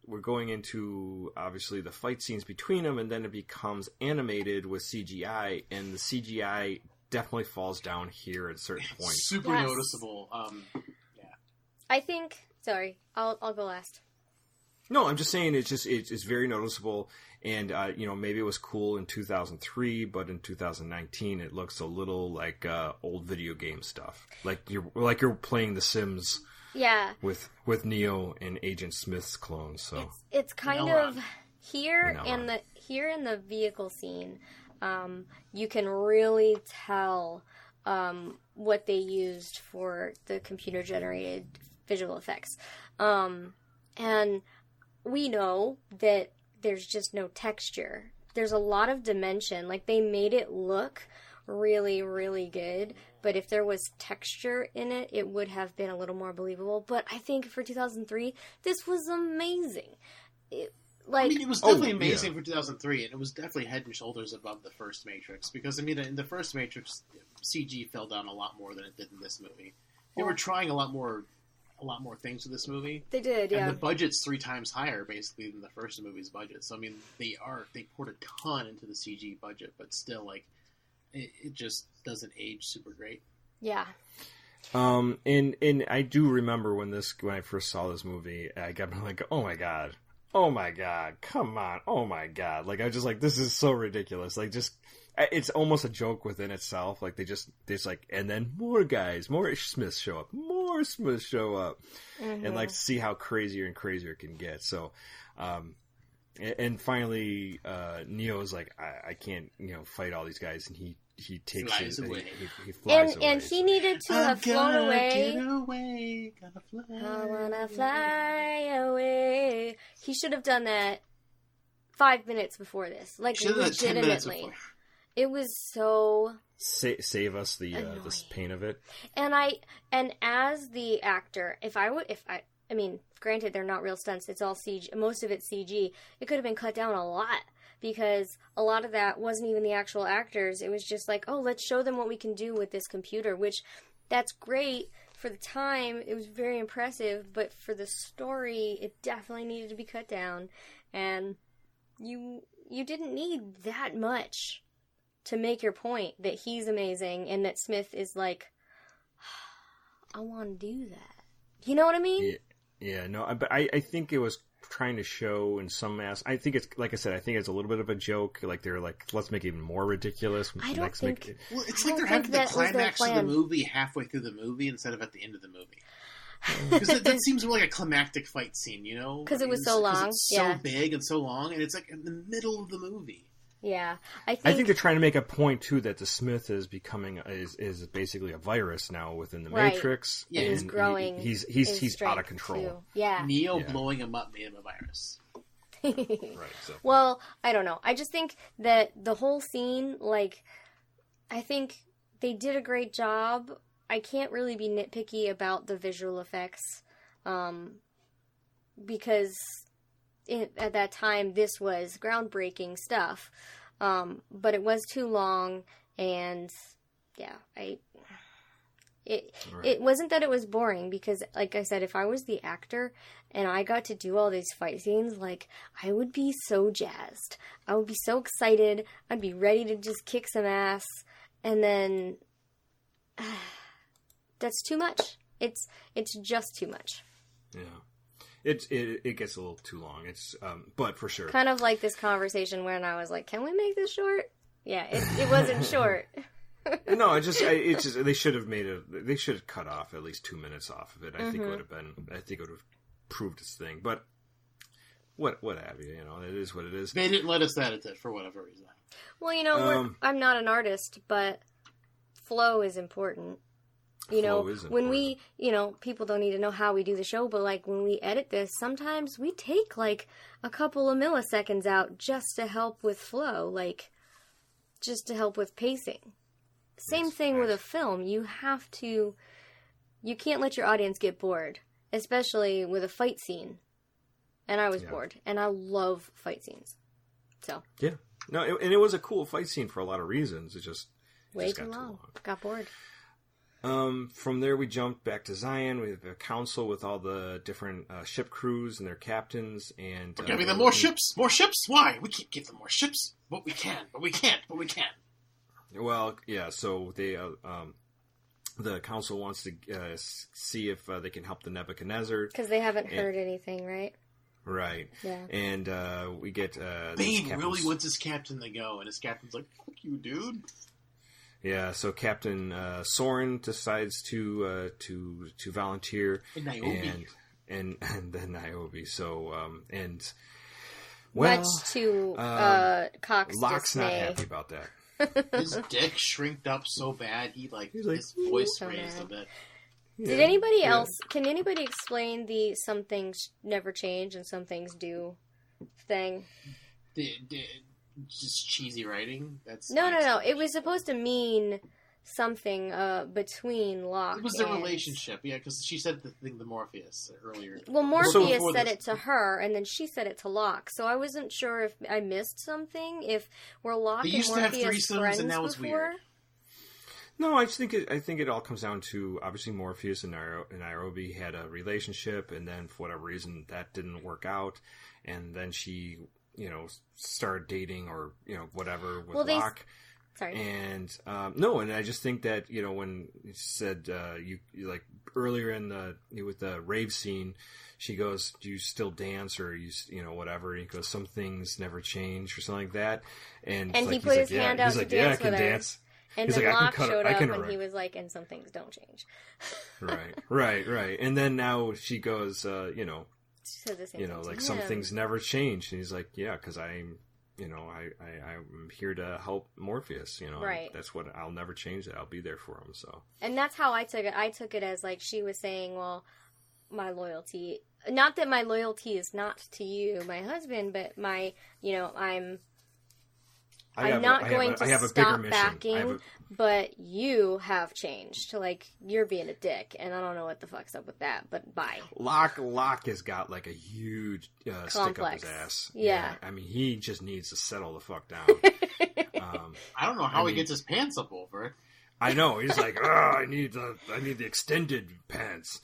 we're going into obviously the fight scenes between them, and then it becomes animated with CGI, and the CGI definitely falls down here at certain points. Super noticeable. Yeah. I think. Sorry, I'll go last. No, I'm just saying it's very noticeable, and maybe it was cool in 2003, but in 2019 it looks a little like old video game stuff, like you're playing The Sims. Yeah. With Neo and Agent Smith's clones. So it's kind of here in the vehicle scene. You can really tell what they used for the computer generated visual effects, and we know that there's just no texture. There's a lot of dimension. Like, they made it look really, really good, but if there was texture in it, it would have been a little more believable. But I think for 2003, this was amazing. It was definitely amazing for 2003, and it was definitely head and shoulders above the first Matrix, because, in the first Matrix, CG fell down a lot more than it did in this movie. They were trying a lot more things with this movie. They did, yeah. And the budget's 3 times higher, basically, than the first movie's budget. So, they poured a ton into the CG budget, but still, it just doesn't age super great. Yeah. And I do remember when I first saw this movie, I got like, oh my god, come on, oh my god. Like, I was just like, this is so ridiculous. Like, just, it's almost a joke within itself. Like, it's like, and then more Smiths show up, and like, see how crazier and crazier it can get. So, and finally, Neo's like, I can't, get all these guys, and he takes flies away. He flies away. And he needed to have flown away. Get away, gotta fly. I wanna fly away. He should have done that 5 minutes before this. Like, legitimately. It was so save us the pain of it. And as the actor, granted they're not real stunts, it's all CG, most of it's CG. It could have been cut down a lot, because a lot of that wasn't even the actual actors. It was just like, oh, let's show them what we can do with this computer, which that's great for the time. It was very impressive, but for the story, it definitely needed to be cut down. And you didn't need that much to make your point that he's amazing and that Smith is like, I want to do that. You know what I mean? Yeah, no, but I think it was trying to show in some I think it's, like I said, I think it's a little bit of a joke. Like, they're like, let's make it even more ridiculous. I don't think... Well, it's like they're having the climax of the movie halfway through the movie instead of at the end of the movie. Because that seems more like a climactic fight scene, you know? Because it was so long. It's so big and so long, and it's like in the middle of the movie. Yeah, I think they're trying to make a point too that the Smith is becoming is basically a virus now within the Matrix. Yeah, he's growing. He's out of control. Too. Yeah, Neo blowing him up made him a virus. Right. So. Well, I don't know. I just think that the whole scene, like, I think they did a great job. I can't really be nitpicky about the visual effects, because at that time this was groundbreaking stuff. But it was too long, and yeah, it wasn't that it was boring, because, like I said, if I was the actor and I got to do all these fight scenes, like, I would be so jazzed. I would be so excited. I'd be ready to just kick some ass, and then that's too much. It's just too much. Yeah. It gets a little too long. It's but for sure. Kind of like this conversation when I was like, "Can we make this short?" Yeah, it wasn't short. No, it's just they should have made it. They should have cut off at least 2 minutes off of it. I think it would have been. I think it would have proved its thing. But what have you? You know, it is what it is. They didn't let us edit it for whatever reason. Well, you know, I'm not an artist, but flow is important. You know, when we, you know, people don't need to know how we do the show, but, like, when we edit this, sometimes we take, like, a couple of milliseconds out just to help with flow, like, just to help with pacing. Same thing with a film. You can't let your audience get bored, especially with a fight scene. And I was bored, and I love fight scenes. So. Yeah. No, and it was a cool fight scene for a lot of reasons. It just way too long. Got bored. From there, we jumped back to Zion. We have a council with all the different ship crews and their captains. And we're giving them more ships. More ships? Why? We can't give them more ships. But we can. But we can't. But we can. Well, yeah. So they, the council wants to see if they can help the Nebuchadnezzar because they haven't heard anything, right? Right. Yeah. And we get Bane really wants his captain to go, and his captain's like, "Fuck you, dude." Yeah, so Captain Soren decides to volunteer, and Niobe, and then Niobe. So much to Cox's Locke's dismay. not happy about that. His dick shrinked up so bad he's like his voice raised a bit. Did anybody else? Can anybody explain the "some things never change and some things do" thing? Just cheesy writing. No. It was supposed to mean something between Locke. It was the relationship, yeah, because she said the thing to Morpheus earlier. Well, Morpheus said it to her, and then she said it to Locke. So I wasn't sure if I missed something. If were Locke and Morpheus friends and now it's before? weird. No, I think it all comes down to obviously Morpheus and Niobe had a relationship, and then for whatever reason that didn't work out, and then she, you know, started dating or, you know, whatever with Locke. Sorry. And and I just think that, you know, when you said you like earlier in with the rave scene, she goes, "Do you still dance?" or you know, whatever. And he goes, "Some things never change," or something like that. And he put his hand out to dance with her. Dance. And he's then like, Locke showed up and he was like, "And some things don't change." Right. And then now she goes, you know, she said the same thing like to some him. things never change. And he's like, "Yeah, because I'm here to help Morpheus, you know, right. That's what I'll never change that. I'll be there for him." So, and that's how I took it. I took it as like she was saying, "Well, my loyalty, not that my loyalty is not to you, my husband, but my, you know, I'm not going to stop backing, but you have changed. Like, you're being a dick, and I don't know what the fuck's up with that, but bye." Locke has got, like, a huge stick up his ass. Yeah. I mean, he just needs to settle the fuck down. I don't know how he gets his pants up over it. I know. He's like, I need the extended pants.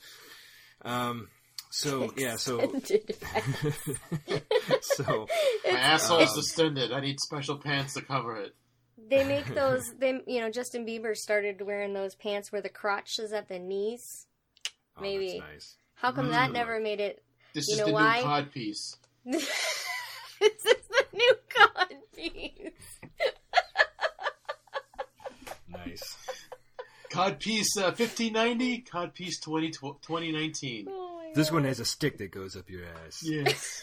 So my asshole's distended. I need special pants to cover it. They make those. Justin Bieber started wearing those pants where the crotch is at the knees. Maybe. That's nice. How come that never made it? This you is know the why? new cod piece. This is the new cod piece. Nice. Codpiece 1590, Codpiece 2019. Oh my This God. one has a stick that goes up your ass. Yes.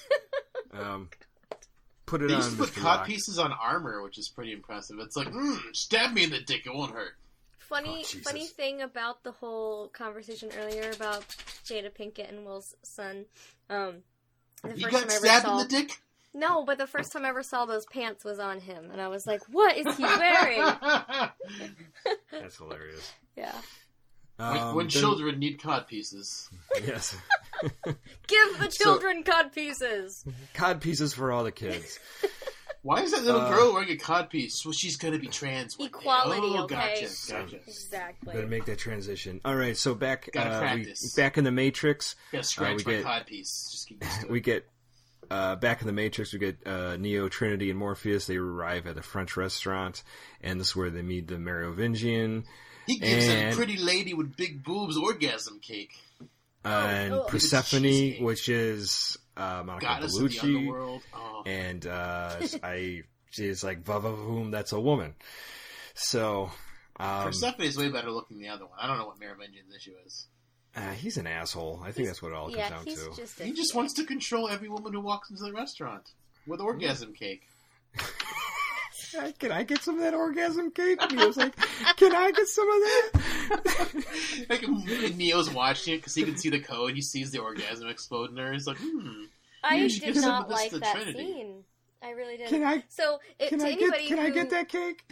Put it They on. used to put Mr. Locke. codpieces on armor, which is pretty impressive. It's like, stab me in the dick, it won't hurt. Funny Jesus. thing about the whole conversation earlier about Jada Pinkett and Will's son. The You first got time I ever stabbed saw, in the dick? No, but the first time I ever saw those pants was on him, and I was like, "What is he wearing?" That's hilarious. Yeah, when Then- children need codpieces. Yes. give the children cod pieces. Cod pieces for all the kids. Why is that little girl wearing a codpiece? Well, she's gonna be trans one day. Equality, Oh, okay. Gotcha. Exactly. Better make that transition. All right, so back practice. back in the Matrix, Gotta scratch we my get- codpiece. Just keep used to it. we get back in the Matrix. We get Neo, Trinity, and Morpheus. They arrive at a French restaurant, and this is where they meet the Merovingian He gives and- a pretty lady with big boobs orgasm cake. and oh. Persephone, Cheesecake. which is Monica Goddess of the Bellucci, underworld. Oh. and she's like "Vavavoom, that's a woman." So Persephone is way better looking than the other one. I don't know what Merovingian's issue is. he's an asshole. I think that's what it all comes Yeah, down he's to. just. He just wants to control every woman who walks into the restaurant with orgasm cake. Can I get some of that orgasm cake? And he was like, "Can I get some of that?" Like Neo's watching it because he can see the code. He sees the orgasm explode in her. He's like, I You should did give some not of this like to that Trinity. scene. I really didn't. Can I? So, Can to I anybody get? Can I who, get that cake?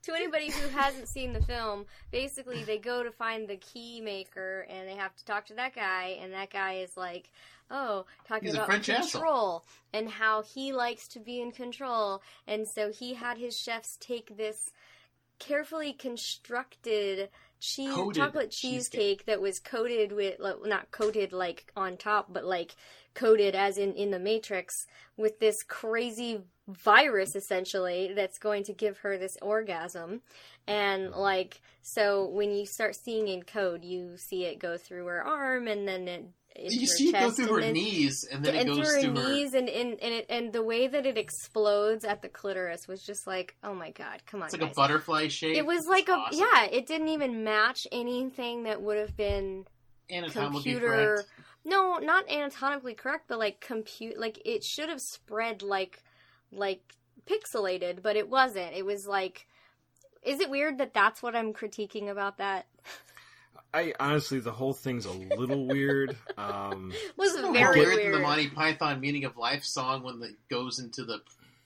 to anybody who hasn't seen the film, basically they go to find the key maker and they have to talk to that guy, and that guy is like, talking He's a about French control and how he likes to be in control, and so he had his chefs take this carefully constructed Coated chocolate cheesecake that was coated with, not coated like on top, but like coated as in the Matrix, with this crazy virus essentially that's going to give her this orgasm. And like, so when you start seeing in code, you see it go through her arm, and then into you her see it go chest, through and her then knees, and then it goes through her to knees, her. and the way that it explodes at the clitoris was just like, oh my god, come on, It's like guys. a butterfly shape. It was like It's awesome. it didn't even match anything that would have been Anatomically computer. correct. No, not anatomically correct, but like like it should have spread like pixelated, but it wasn't. It was like, is it weird that that's what I'm critiquing about that? I honestly, the whole thing's a little weird. It was It's no more very weird weird. than the Monty Python Meaning of Life song when it goes into the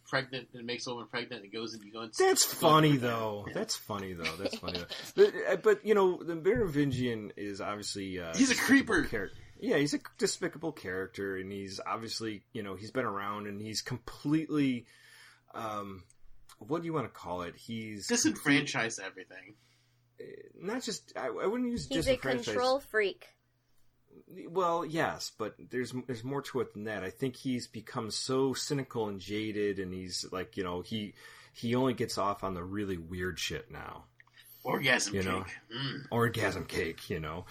pregnant and makes a woman pregnant. And it goes and you go. And That's funny though. That's funny though. But you know, the Merovingian is obviously He's a creeper. Yeah, he's a despicable character, and he's obviously, you know, he's been around, and he's completely, what do you want to call it? He's disenfranchised everything. not just. I wouldn't use He's a disenfranchised. control freak. Well, yes, but there's more to it than that. I think he's become so cynical and jaded, and he's like, you know, he only gets off on the really weird shit now. Orgasm You cake. know. Orgasm cake, you know.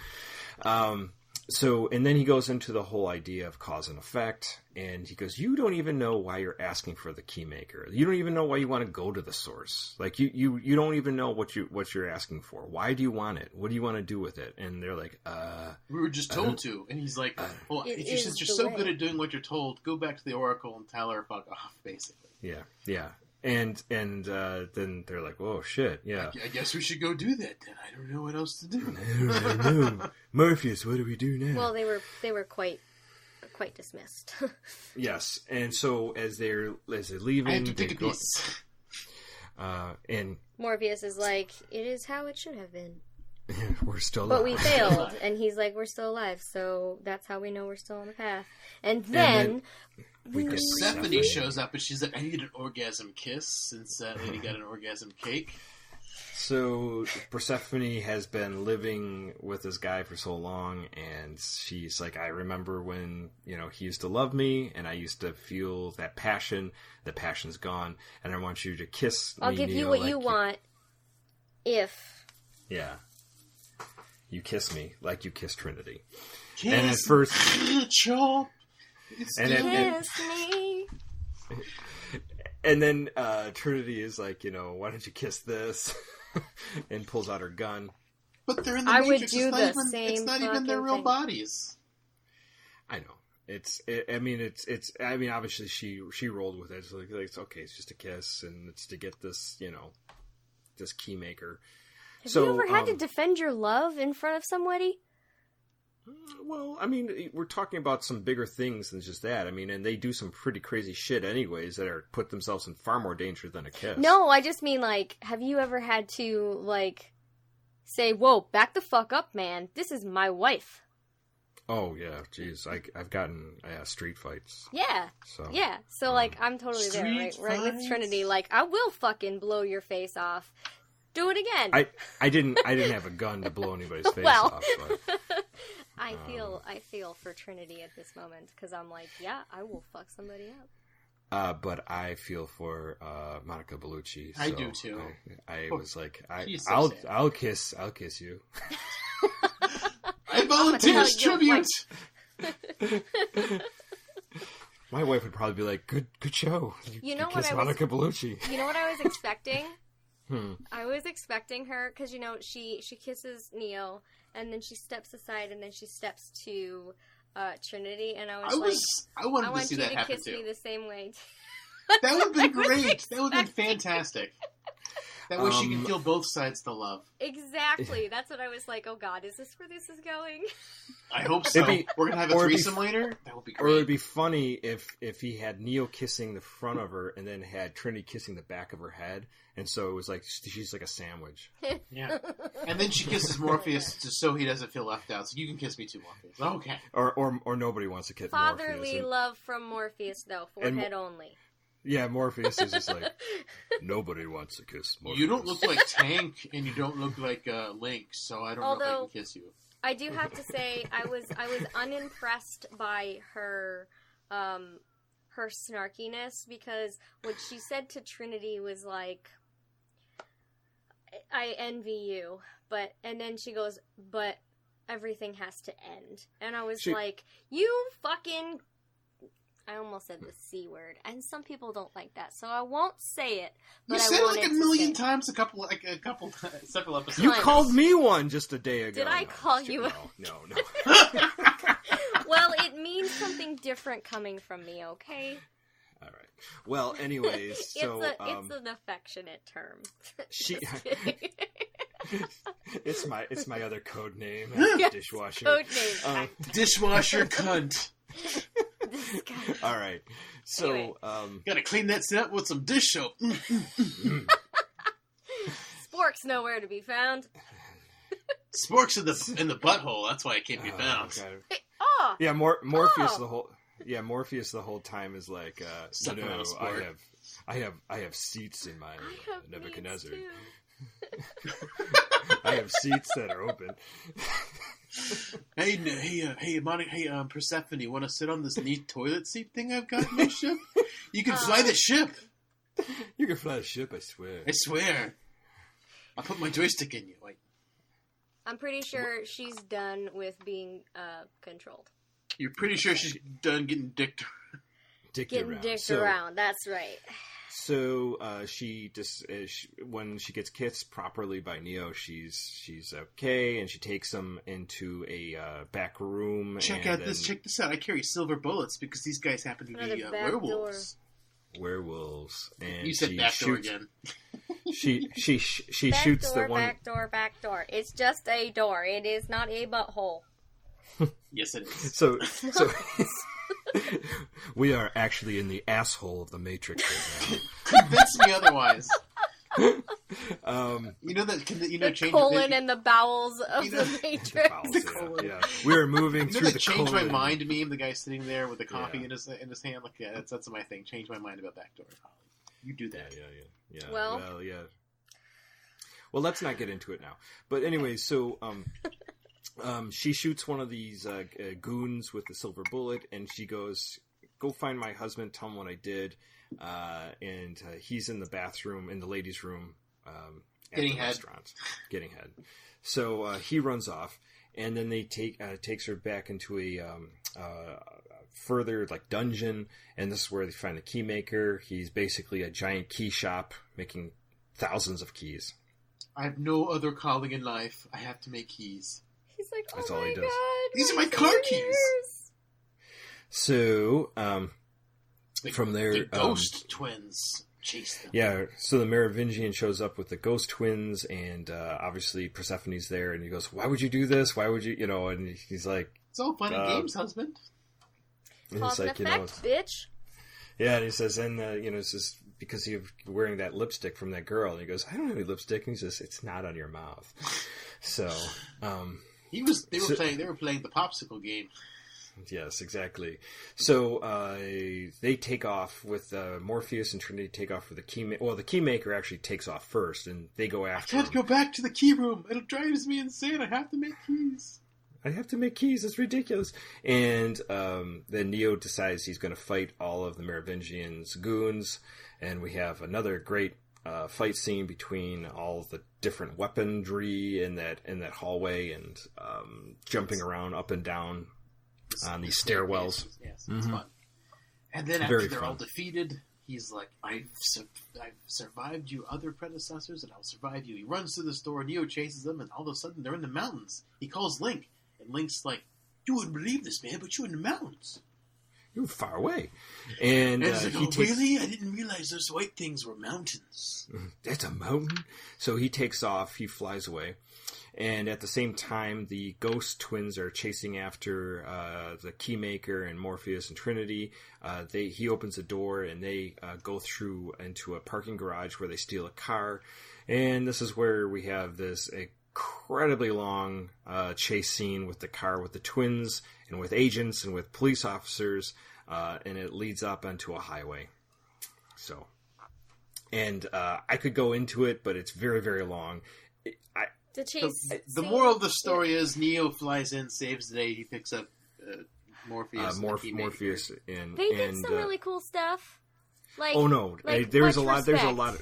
So, and then he goes into the whole idea of cause and effect, and he goes, you don't even know why you're asking for the key maker. You don't even know why you want to go to the source. Like, you don't even know what you're asking for. Why do you want it? What do you want to do with it? And they're like, We were just told to. And he's like, well, It since is you're the so way. good at doing what you're told, go back to the Oracle and tell her fuck off, basically. yeah. And then they're like, oh, shit, yeah. I guess we should go do that then. I don't know what else to do. I know. Morpheus, what do we do now? Well, they were quite dismissed. Yes, and so as they're leaving, I have to they take a go- piece. and Morpheus is like, it is how it should have been. we're still But alive. we failed, and he's like, we're still alive, so that's how we know we're still on the path. And then we get Persephone shows up and she's like, I need an orgasm kiss since that lady got an orgasm cake. So Persephone has been living with this guy for so long, and she's like, I remember when, you know, he used to love me, and I used to feel that passion. The passion's gone, and I want you to kiss me. I'll give you Neo, what like you want if... Yeah. You kiss me like you kiss Trinity. Kiss And at first... chomp. And Kiss me. And then Trinity is like, you know, why don't you kiss this? And pulls out her gun. But they're in the I would Matrix. do the It's same not even their fucking real thing. bodies. I know. I mean, obviously she rolled with it. It's like, it's okay. It's just a kiss, and it's to get this, this key maker. Have you ever had to defend your love in front of somebody? Well, I mean, we're talking about some bigger things than just that. I mean, and they do some pretty crazy shit anyways that are put themselves in far more danger than a kiss. No, I just mean, like, have you ever had to, like, say, whoa, back the fuck up, man. This is my wife. Oh, yeah. Jeez. I've gotten street fights. Yeah. So, Yeah. So, like, I'm totally there, right? Right with Trinity. Like, I will fucking blow your face off. Do it again. I didn't have a gun to blow anybody's face Well. off. But, I feel for Trinity at this moment, because I'm like, yeah, I will fuck somebody up. but I feel for Monica Bellucci. I so do too. I was like, She's so sad. I'll kiss you. I volunteer as tribute. My wife would probably be like, "Good show. You know you what kiss I was- Monica Bellucci." You know what I was expecting? Hmm. I was expecting her, because, she kisses Neo, and then she steps aside, and then she steps to Trinity, and I I wanted I to want see you that to happen kiss too. me the same way. That would have been I was great. That would have been expecting. fantastic. That way she can feel both sides to love. Exactly. That's what I was like, oh god, is this where this is going? I hope so. It'd be- We're going to have a or it'd be- threesome later? That would be Or it'd great. be funny if he had Neo kissing the front of her and then had Trinity kissing the back of her head, and so it was like she's like a sandwich. Yeah. And then she kisses Morpheus just so he doesn't feel left out. So you can kiss me too, Morpheus. Okay. Or nobody wants to kiss Fatherly Morpheus. And- love from Morpheus, though. Forehead only. yeah, Morpheus is just like, nobody wants to kiss Morpheus. You don't look like Tank, and you don't look like Link, so I don't know if I Although- can kiss you. I do have to say, I was unimpressed by her snarkiness, because what she said to Trinity was like, I envy you, and then she goes, but everything has to end. And I was like, you fucking, I almost said the C word, and some people don't like that, so I won't say it, but You I said it wanted like a to million say it. times, several episodes. You Kind called of. me one just a day ago. Did I No, call just you kidding. a- No. Well, it means something different coming from me, okay? All right. Well, anyways, so it's an affectionate term. she Just kidding. it's my other code name, Yes, dishwasher. code name. Dishwasher cunt. This guy. All right. So Anyway. Gotta clean that up with some dish soap. Spork's nowhere to be found. Spork's in the butthole. That's why it can't be found. God. Oh! Yeah, Morpheus Oh. Morpheus the whole time is like, Sucking on a spork. I have seats in my I have Nebuchadnezzar. needs, too. I have seats that are open. Hey, Monica, Persephone, want to sit on this neat toilet seat thing I've got in my ship? You can fly the ship. You can fly a ship, I swear. I swear. I'll put my joystick in you. Wait. I'm pretty sure she's done with being controlled. You're pretty sure she's done getting dicked. Getting dicked around, that's right. So when she gets kissed properly by Neo, she's okay, and she takes him into a back room. Check this out. I carry silver bullets because these guys happen to be Another back werewolves. Werewolves, and You said she back door shoots. again. She Back shoots door, the one. back door. It's just a door. It is not a butthole. Yes, it is. So we are actually in the asshole of the Matrix right Convince me otherwise. now. You know that? You The know, change colon and the bowels of You know- the The Matrix. bowels, The yeah, colon. yeah. We are moving You know through that the change my colon. mind meme? The guy sitting there with the coffee Yeah. in his hand. Like, yeah, that's my thing. Change my mind about backdoor. You do Yeah, that. yeah. Well- yeah. Well, let's not get into it now. But anyway, so she shoots one of these goons with the silver bullet, and she goes, "Go find my husband. Tell him what I did." And he's in the bathroom, in the ladies' room, at Getting the head. restaurant, getting head. So he runs off, and then they takes her back into a further like dungeon, and this is where they find the key maker. He's basically a giant key shop making thousands of keys. I have no other calling in life. I have to make keys. He's like, That's oh all my he does. god. These are my car keys. So, from there... The ghost twins chase them. Yeah, so the Merovingian shows up with the ghost twins, and obviously Persephone's there, and he goes, why would you do this? Why would you, and he's like... It's all fun and games, husband. Cause and effect, bitch. Yeah, and he says, it's just because you're wearing that lipstick from that girl, and he goes, I don't have any lipstick, and he says, it's not on your mouth. So, They were playing the popsicle game. Yes, exactly. So they take off with Morpheus and Trinity take off with the keymaker. Well, the keymaker actually takes off first, and they go after him. I can't go back to the key room. It drives me insane. I have to make keys. It's ridiculous. And then Neo decides he's going to fight all of the Merovingians' goons, and we have another great fight scene between all the different weaponry in that hallway, and jumping around up and down on these stairwells. Yes, it's fun. And then after they're all defeated, he's like, I've survived you other predecessors, and I'll survive you. He runs to the store, Neo chases them, and all of a sudden they're in the mountains. He calls Link, and Link's like, you wouldn't believe this, man, but you're in the mountains. You're far away. And he's like, really? I didn't realize those white things were mountains. That's a mountain? So he takes off, he flies away. And at the same time, the ghost twins are chasing after the Keymaker and Morpheus and Trinity. He opens a door, and they go through into a parking garage where they steal a car. And this is where we have this incredibly long chase scene with the car with the twins and with agents and with police officers. And it leads up onto a highway. So, and I could go into it, but it's very, very long. The moral of the story is Neo flies in, saves the day. He picks up Morpheus. Morpheus, and they did some really cool stuff. Like, there's a lot. There's a lot of.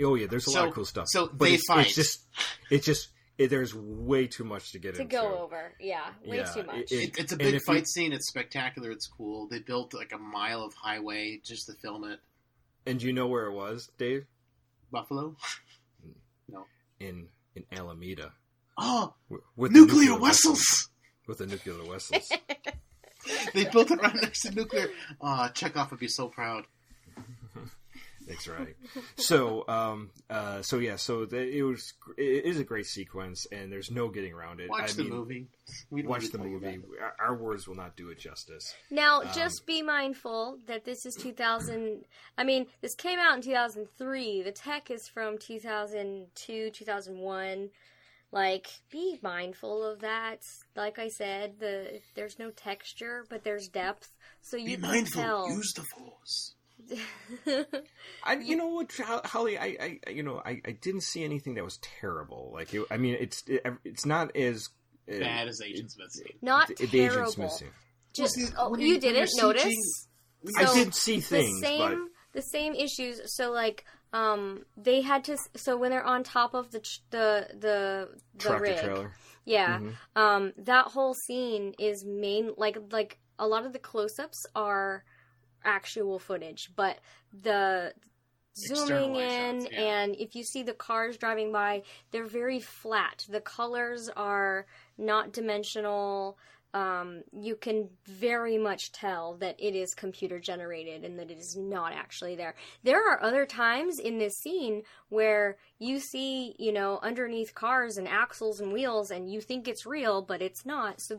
Oh yeah, there's a lot of cool stuff. So but they fight. There's way too much to get into. To go over, way too much. It's a big fight scene. It's spectacular. It's cool. They built like a mile of highway just to film it. And do you know where it was, Dave? Buffalo. No. In Alameda. Oh, with nuclear vessels. With the nuclear vessels. They built it right next to nuclear. Chekhov would be so proud. That's right. So, it is a great sequence, and there's no getting around it. Watch the movie. Watch the movie. Our words will not do it justice. Now, just be mindful that this is 2000. I mean, this came out in 2003. The tech is from 2002, 2001. Like, be mindful of that. Like I said, there's no texture, but there's depth. So you can mindful. Tell. Use the force. You know what, Holly? I didn't see anything that was terrible. Like, it's not as bad as Agents Missing. Not terrible. Just you didn't notice. I did see things, the same issues. So like, they had to. So when they're on top of the rig, trailer. That whole scene is like a lot of the close-ups are actual footage, but the zooming in and if you see the cars driving by, they're very flat. The colors are not dimensional. You can very much tell that it is computer generated and that it is not actually there. There are other times in this scene where you see, underneath cars and axles and wheels, and you think it's real, but it's not. So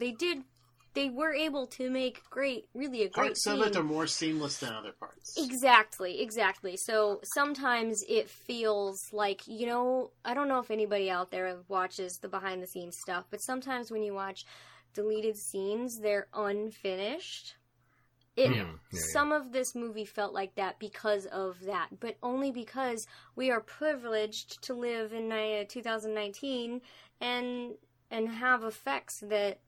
they were able to make really a great parts scene. Of it are more seamless than other parts. Exactly. So sometimes it feels like, I don't know if anybody out there watches the behind the scenes stuff, but sometimes when you watch deleted scenes, they're unfinished. Some of this movie felt like that because of that, but only because we are privileged to live in 2019 and have effects that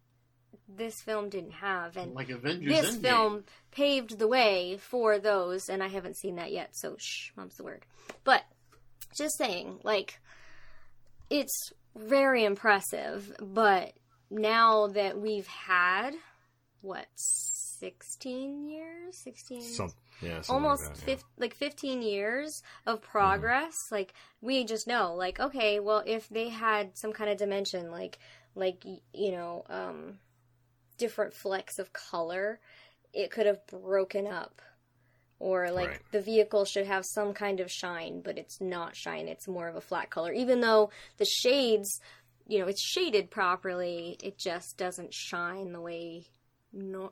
this film didn't have, and like Avengers this film paved the way for those, and I haven't seen that yet, so mom's the word. But just saying, like, it's very impressive, but now that we've had 6 16 years? 16? Almost like 15 years of progress. Mm-hmm. Like, we just know, like, okay, well, if they had some kind of dimension, like different flecks of color, it could have broken up. Or, like, the vehicle should have some kind of shine, but it's not shine. It's more of a flat color. Even though the shades, it's shaded properly, it just doesn't shine the way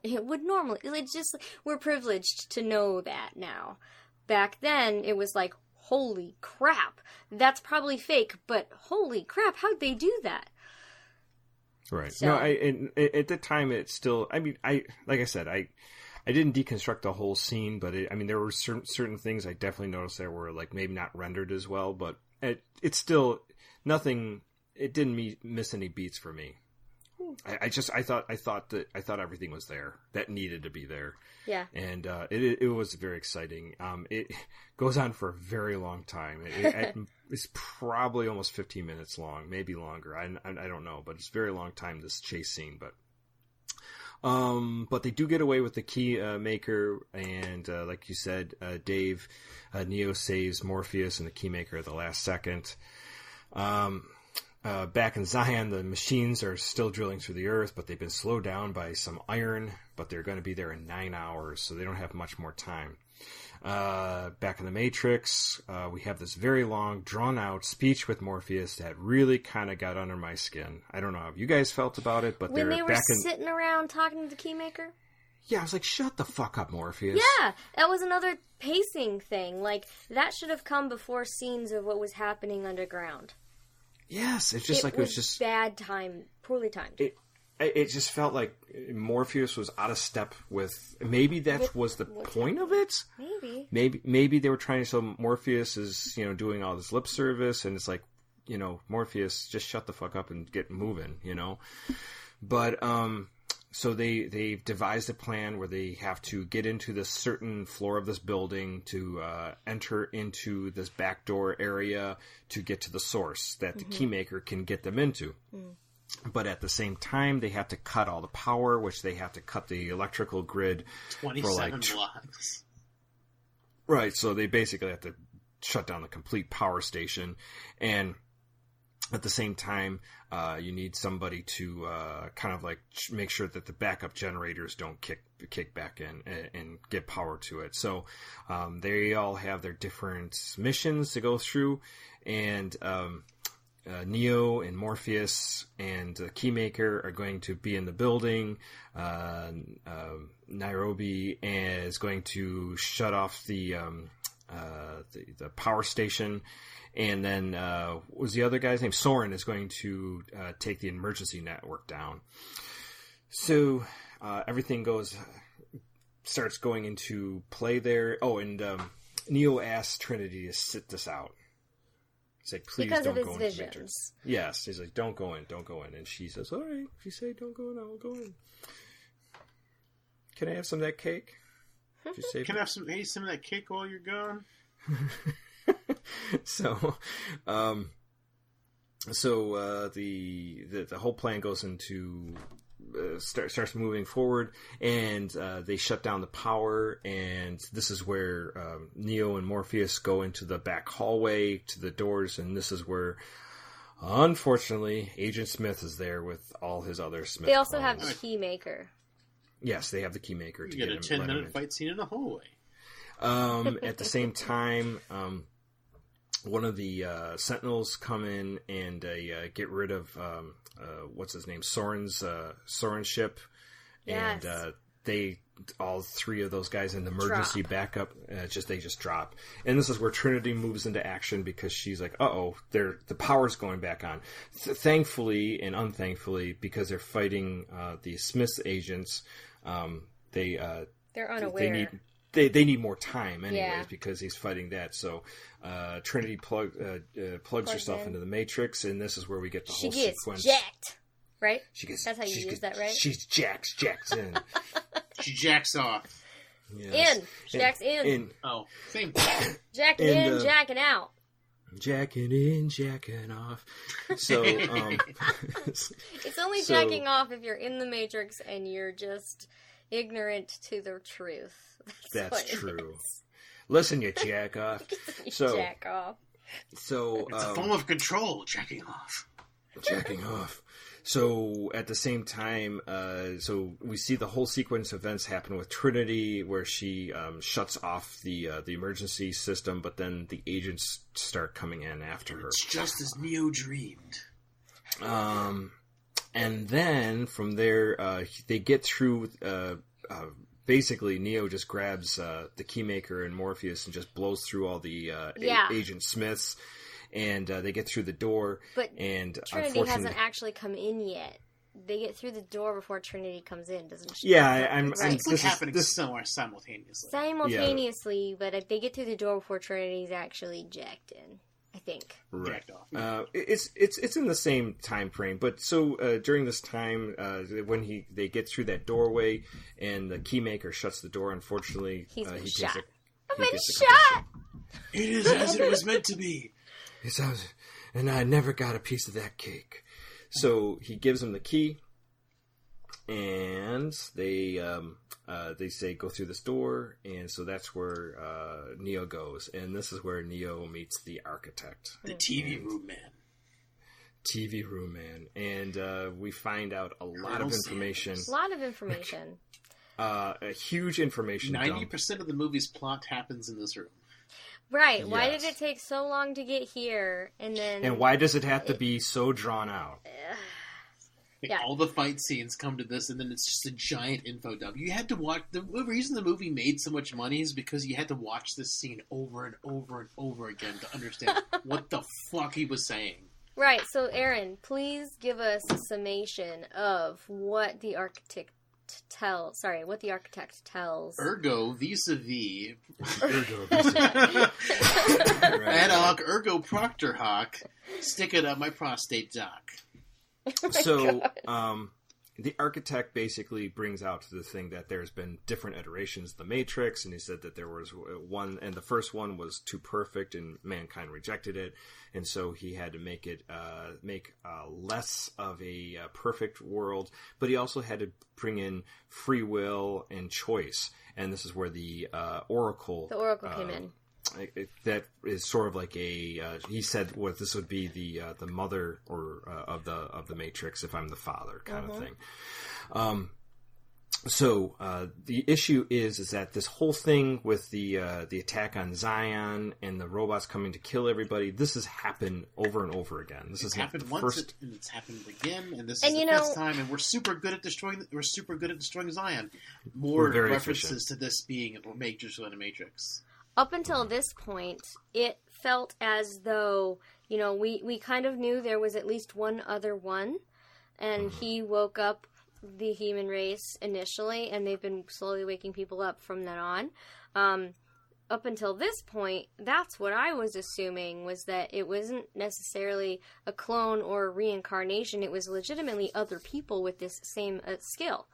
it would normally. It's just, we're privileged to know that now. Back then, it was like, holy crap, that's probably fake, but holy crap, how'd they do that? Right. So, no, at the time, it's still, like I said, I didn't deconstruct the whole scene, but there were certain things I definitely noticed that were like maybe not rendered as well, but it's still nothing. It didn't miss any beats for me. I thought everything was there that needed to be there. Yeah. And it was very exciting. It goes on for a very long time. It's probably almost 15 minutes long, maybe longer. I don't know, but it's a very long time, this chase scene, but they do get away with the key maker, and like you said, Dave, Neo saves Morpheus and the key maker at the last second. Back in Zion, the machines are still drilling through the earth, but they've been slowed down by some iron, but they're going to be there in 9 hours, so they don't have much more time. Back in the Matrix, we have this very long, drawn-out speech with Morpheus that really kind of got under my skin. I don't know how you guys felt about it, but when they were sitting around talking to the Keymaker? Yeah, I was like, shut the fuck up, Morpheus. Yeah, that was another pacing thing. Like, that should have come before scenes of what was happening underground. Yes, it's just it was just bad time, poorly timed. It just felt like Morpheus was out of step with. Maybe that was the point of it. Maybe they were trying to show Morpheus is doing all this lip service, and it's like Morpheus, just shut the fuck up and get moving, But so they've devised a plan where they have to get into this certain floor of this building to enter into this backdoor area to get to the source that the Keymaker can get them into. Mm. But at the same time, they have to cut all the power, which they have to cut the electrical grid 27 blocks. Right, so they basically have to shut down the complete power station. And at the same time, you need somebody to kind of like make sure that the backup generators don't kick back in and get power to it. So they all have their different missions to go through. And Neo and Morpheus and Keymaker are going to be in the building. Nairobi is going to shut off the power station, and then what was the other guy's name? Soren is going to take the emergency network down. So everything starts going into play there. Oh, and Neo asks Trinity to sit this out. He's like, please because don't of go his into visions. Matrix. Yes, he's like, don't go in. And she says, all right, if you say don't go in, I will go in. Can I have some of that cake? Can I have some of that cake while you're gone? So the whole plan goes into starts moving forward, and they shut down the power, and this is where Neo and Morpheus go into the back hallway to the doors, and this is where, unfortunately, Agent Smith is there with all his other Smith They also clones. have the Keymaker. Yes, they have the Keymaker to get get a 10-minute fight scene in the hallway. At the same time, one of the Sentinels come in and get rid of what's his name, Soren's ship, yes. And all three of those guys in the emergency backup they just drop. And this is where Trinity moves into action because she's like, the power's going back on. Thankfully and unthankfully, because they're fighting the Smith's agents, they're unaware. They need more time anyways because he's fighting that. So Trinity plugs herself into the Matrix, and this is where we get the whole sequence. She gets jacked, right? That's how you use that, right? She's jacked in. She jacks off. Yes. She jacks in. Oh, same. Jacking in, jacking out. Jacking in, jacking off. So it's only jacking off if you're in the Matrix and you're just ignorant to the truth. That's true. Listen, you jack off. Jack off. So it's a form of control, jacking off. Jacking off. So at the same time, so we see the whole sequence of events happen with Trinity, where she shuts off the emergency system, but then the agents start coming in after her. It's just as Neo dreamed. And then from there, they get through. Basically, Neo just grabs the Keymaker and Morpheus and just blows through all the Agent Smiths, and they get through the door. But and Trinity hasn't actually come in yet. They get through the door before Trinity comes in, doesn't she? Yeah, it's happening somewhere simultaneously. Simultaneously, but they get through the door before Trinity's actually jacked in. I think. Right. Jacked off. It's in the same time frame, but so during this time, when they get through that doorway and the Keymaker shuts the door, unfortunately, he's been he shot. I've been shot. It is as it was meant to be. It sounds, and I never got a piece of that cake. So he gives him the key, and they say go through this door, and so that's where Neo goes, and this is where Neo meets the architect, the TV room man, and we find out a lot of information. A huge information. 90% of the movie's plot happens in this room. Right. Yes. Why did it take so long to get here? And why does it have to be so drawn out? Yeah. All the fight scenes come to this, and then it's just a giant info dump. You had to watch. The reason the movie made so much money is because you had to watch this scene over and over and over again to understand what the fuck he was saying. Right. So, Aaron, please give us a summation of what the architect tells. Ergo vis-a-vis. Ergo vis-a-vis. Ad hoc ergo proctor hoc. Stick it up my prostate doc. So, the architect basically brings out the thing that there's been different iterations of the Matrix, and he said that there was one, and the first one was too perfect, and mankind rejected it, and so he had to make it less of a perfect world, but he also had to bring in free will and choice, and this is where the Oracle came in. That is sort of like he said this would be the mother of the Matrix if I'm the father kind of thing. So the issue is that this whole thing with the attack on Zion and the robots coming to kill everybody, this has happened over and over again. This has happened once, and it's happened again, and this is the fifth time. And we're super good at destroying. We're super good at destroying Zion. More references to this being a Matrix within a Matrix. Up until this point, it felt as though, we kind of knew there was at least one other one, and he woke up the human race initially, and they've been slowly waking people up from then on. Up until this point, that's what I was assuming, was that it wasn't necessarily a clone or a reincarnation, it was legitimately other people with this same skill.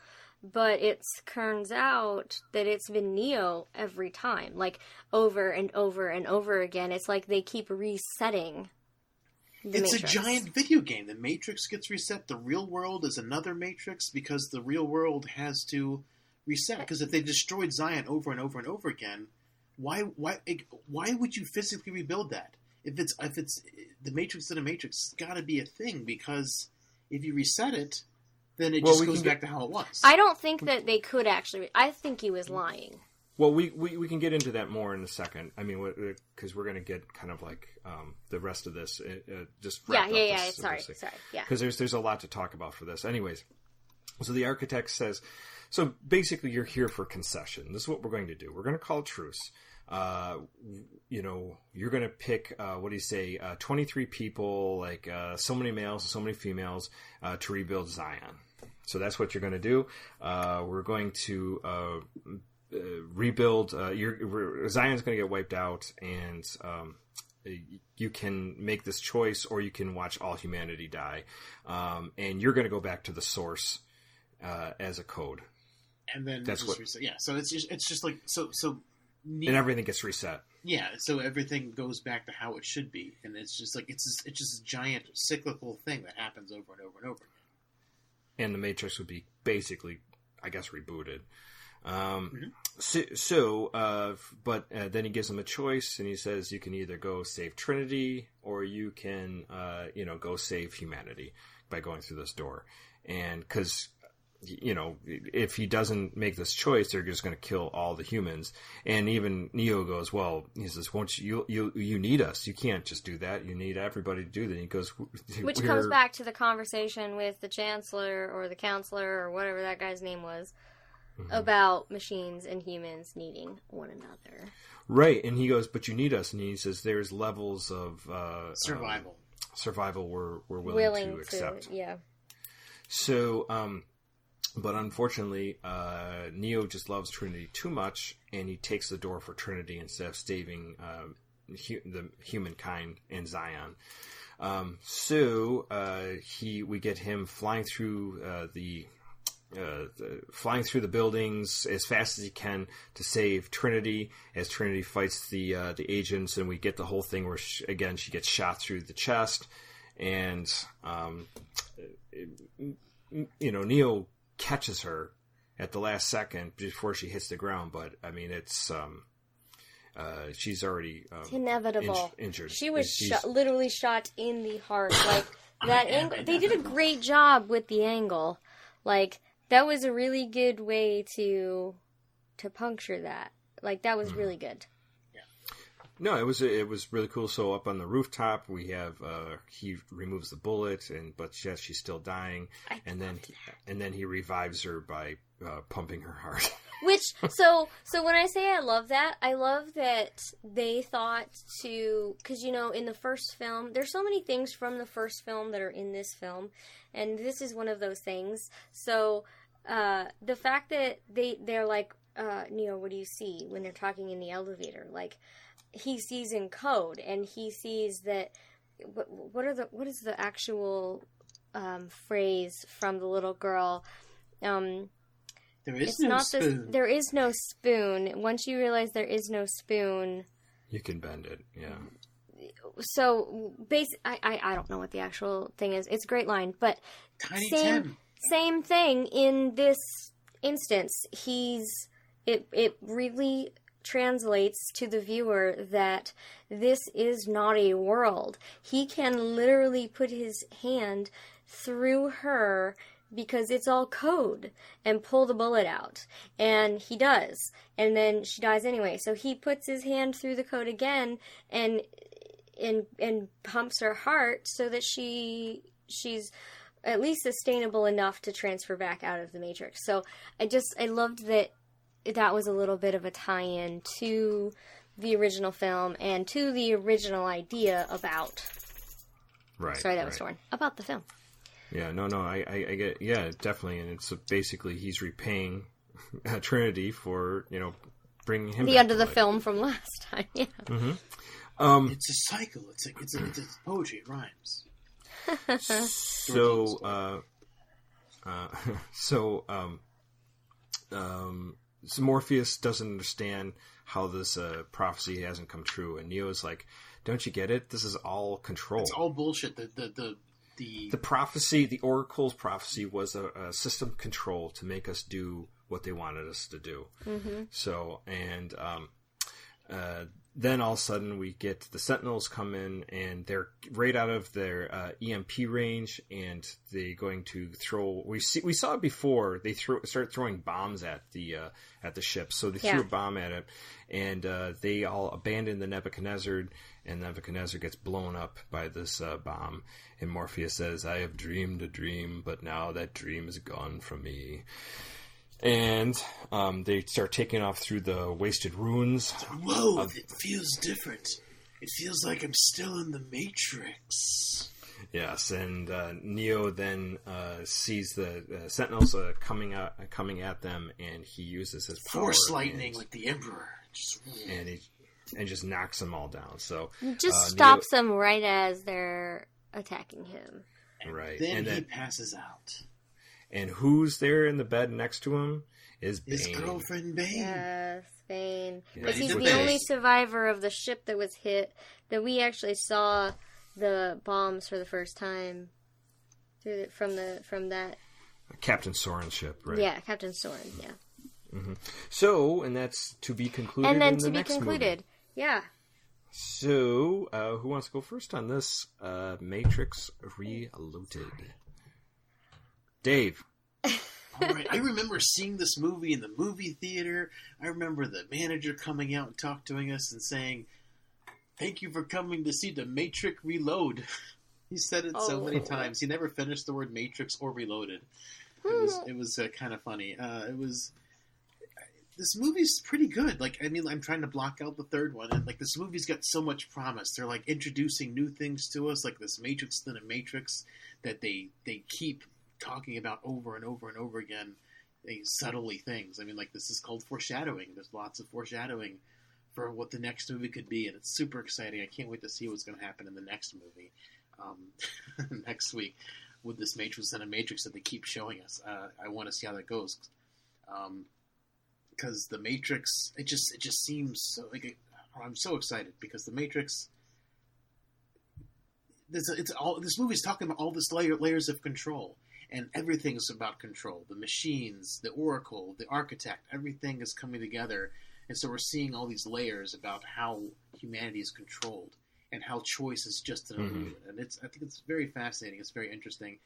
But it turns out that it's been Neo every time, like over and over and over again. It's like they keep resetting the Matrix. It's a giant video game. The Matrix gets reset. The real world is another Matrix because the real world has to reset. Because if they destroyed Zion over and over and over again, why would you physically rebuild that? If it's the Matrix in a Matrix, it's got to be a thing, because if you reset it, then it just goes back to how it was. I don't think that they could actually. I think he was lying. Well, we can get into that more in a second. I mean, because we're going to get kind of like the rest of this. Just wrap up Sorry. Yeah. Because there's a lot to talk about for this. Anyways, so the architect says, so basically you're here for concession. This is what we're going to do. We're going to call a truce. You're going to pick, 23 people, like so many males and so many females to rebuild Zion. So that's what you're going to do. We're going to rebuild. Zion's going to get wiped out, and you can make this choice, or you can watch all humanity die. And you're going to go back to the source as a code. And then that's what. Reset. Yeah. So it's just like so. And everything gets reset. Yeah, so everything goes back to how it should be, and it's just like it's just a giant cyclical thing that happens over and over and over again. And the Matrix would be basically I guess, rebooted. Mm-hmm. But then he gives them a choice, and he says you can either go save Trinity or you can, go save humanity by going through this door. And because, if he doesn't make this choice, they're just going to kill all the humans. And even Neo goes, well, he says, won't you need us. You can't just do that. You need everybody to do that. And he goes, which comes back to the conversation with the Chancellor or the Counselor or whatever that guy's name was. Mm-hmm. About machines and humans needing one another. Right, and he goes, but you need us. And he says there's levels of... survival we're willing to accept. Yeah. So, but unfortunately, Neo just loves Trinity too much, and he takes the door for Trinity instead of saving the humankind and Zion. We get him flying through the buildings as fast as he can to save Trinity as Trinity fights the agents, and we get the whole thing where she gets shot through the chest, and Neo catches her at the last second before she hits the ground, but I mean it's she's already it's inevitable injured. She was literally shot in the heart, like that angle. They did a great job with the angle, like. That was a really good way to puncture that. Like, that was really good. Yeah. No, it was really cool. So up on the rooftop, we have he removes the bullet, but she's still dying, and then he revives her by pumping her heart. Which so when I say I love that they thought to, because in the first film, there's so many things from the first film that are in this film, and this is one of those things. So the fact that they're like, Neo, what do you see when they're talking in the elevator? Like, he sees in code, and he sees that. What is the actual phrase from the little girl? There is no spoon. There is no spoon. Once you realize there is no spoon, you can bend it. Yeah. So, I don't know what the actual thing is. It's a great line, but Tiny Tim. Same thing in this instance. It really translates to the viewer that this is not a world. He can literally put his hand through her because it's all code and pull the bullet out. And he does. And then she dies anyway. So he puts his hand through the code again and pumps her heart so that she's at least sustainable enough to transfer back out of the Matrix. So I loved that was a little bit of a tie-in to the original film and to the original idea about... Right. Sorry, that was torn. About the film. Yeah, no, I get, yeah, definitely, and it's basically he's repaying Trinity for, bringing him the end of the film from last time, yeah. Mm-hmm. It's a cycle. It's poetry. It rhymes. So Morpheus doesn't understand how this prophecy hasn't come true, and Neo's like, "Don't you get it? This is all control. It's all bullshit." The prophecy, the Oracle's prophecy, was a system control to make us do what they wanted us to do. Mm-hmm. So, and then all of a sudden we get the Sentinels come in, and they're right out of their EMP range, and they're going to throw. We saw it before. They start throwing bombs at the ship. So they threw a bomb at it, and they all abandon the Nebuchadnezzar, and Nebuchadnezzar gets blown up by this bomb. And Morpheus says, "I have dreamed a dream, but now that dream is gone from me." And they start taking off through the wasted ruins. Whoa, it feels different. It feels like I'm still in the Matrix. Yes, and Neo then sees the Sentinels coming at them, and he uses his power. Force lightning like the Emperor. And just knocks them all down. So just stops them right as they're attacking him. Right. Then he passes out. And who's there in the bed next to him is Bane. His girlfriend Bane. Yes, Bane. Yeah, Because he's the only survivor of the ship that was hit, that we actually saw the bombs for the first time from that Captain Soren's ship, right? Yeah, Captain Soren. Yeah. Mm-hmm. So, and that's to be concluded. And then in the to be next concluded. movie. Yeah. So, who wants to go first on this? Matrix Reloaded. Dave. All right. I remember seeing this movie in the movie theater. I remember the manager coming out and talking to us and saying, "Thank you for coming to see the Matrix Reload." He said it so many times. He never finished the word Matrix or Reloaded. It was kind of funny. This movie's pretty good. Like, I mean, I'm trying to block out the third one, and like this movie's got so much promise. They're like introducing new things to us, like this Matrix within a Matrix that they keep talking about over and over and over again. Subtly things. I mean, like this is called foreshadowing. There's lots of foreshadowing for what the next movie could be, and it's super exciting. I can't wait to see what's going to happen in the next movie next week with this Matrix and a Matrix that they keep showing us. I want to see how that goes because the Matrix, it just seems so like I'm so excited because the Matrix. This movie's talking about all this layers of control, and everything's about control. The machines, the Oracle, the Architect, everything is coming together. And so we're seeing all these layers about how humanity is controlled and how choice is just an illusion. And I think it's very fascinating. It's very interesting.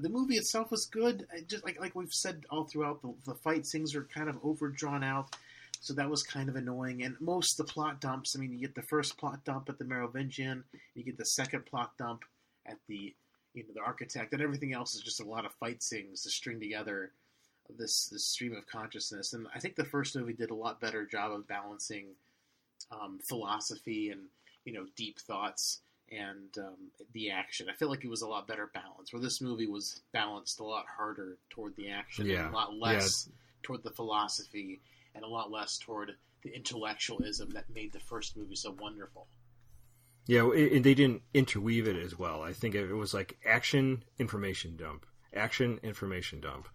The movie itself was good. Just like we've said all throughout, the fight scenes are kind of overdrawn out. So that was kind of annoying. And most of the plot dumps, I mean, you get the first plot dump at the Merovingian, you get the second plot dump at the Architect, and everything else is just a lot of fight scenes to string together this stream of consciousness. And I think the first movie did a lot better job of balancing philosophy and deep thoughts and the action. I feel like it was a lot better balanced, where this movie was balanced a lot harder toward the action and a lot less toward the philosophy and a lot less toward the intellectualism that made the first movie so wonderful. Yeah, they didn't interweave it as well. I think it was like action, information dump, action, information dump.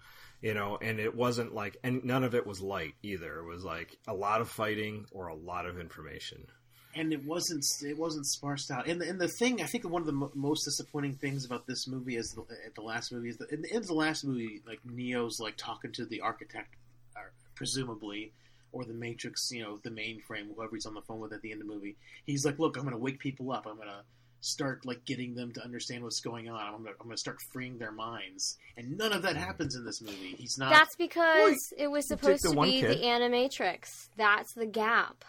And it wasn't like, and none of it was light either. It was like a lot of fighting or a lot of information. And it wasn't sparsed out. And the thing, I think one of the most disappointing things about this movie is the last movie is in the end of the last movie, like Neo's like talking to the Architect, presumably, or the Matrix, the mainframe, whoever he's on the phone with at the end of the movie. He's like, "Look, I'm going to wake people up. I'm going to start like getting them to understand what's going on. I'm going to start freeing their minds." And none of that happens in this movie. He's not. That's because it was supposed to be the Animatrix. That's the gap.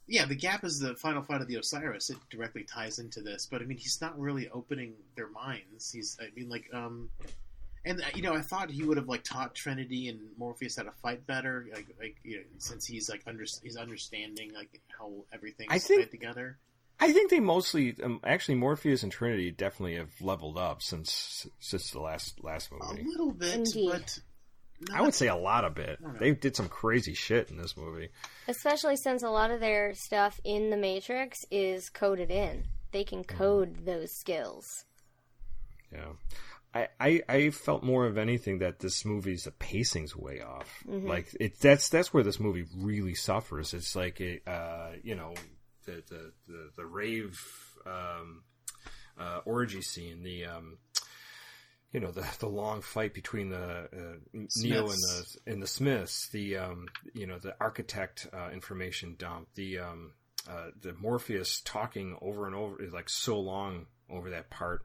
Yeah, the gap is the final fight of the Osiris. It directly ties into this, but I mean, he's not really opening their minds. And I thought he would have like taught Trinity and Morpheus how to fight better, since he's like he's understanding like how everything's tied together. I think they mostly, actually, Morpheus and Trinity definitely have leveled up since the last movie. A little bit, Indeed. but I would say a lot of it. They did some crazy shit in this movie, especially since a lot of their stuff in the Matrix is coded in. They can code those skills. Yeah. I felt more of anything that this movie's the pacing's way off. Mm-hmm. Like that's where this movie really suffers. It's like the rave orgy scene, the long fight between the Neo and the Smiths, the Architect information dump, the Morpheus talking over and over is like so long over that part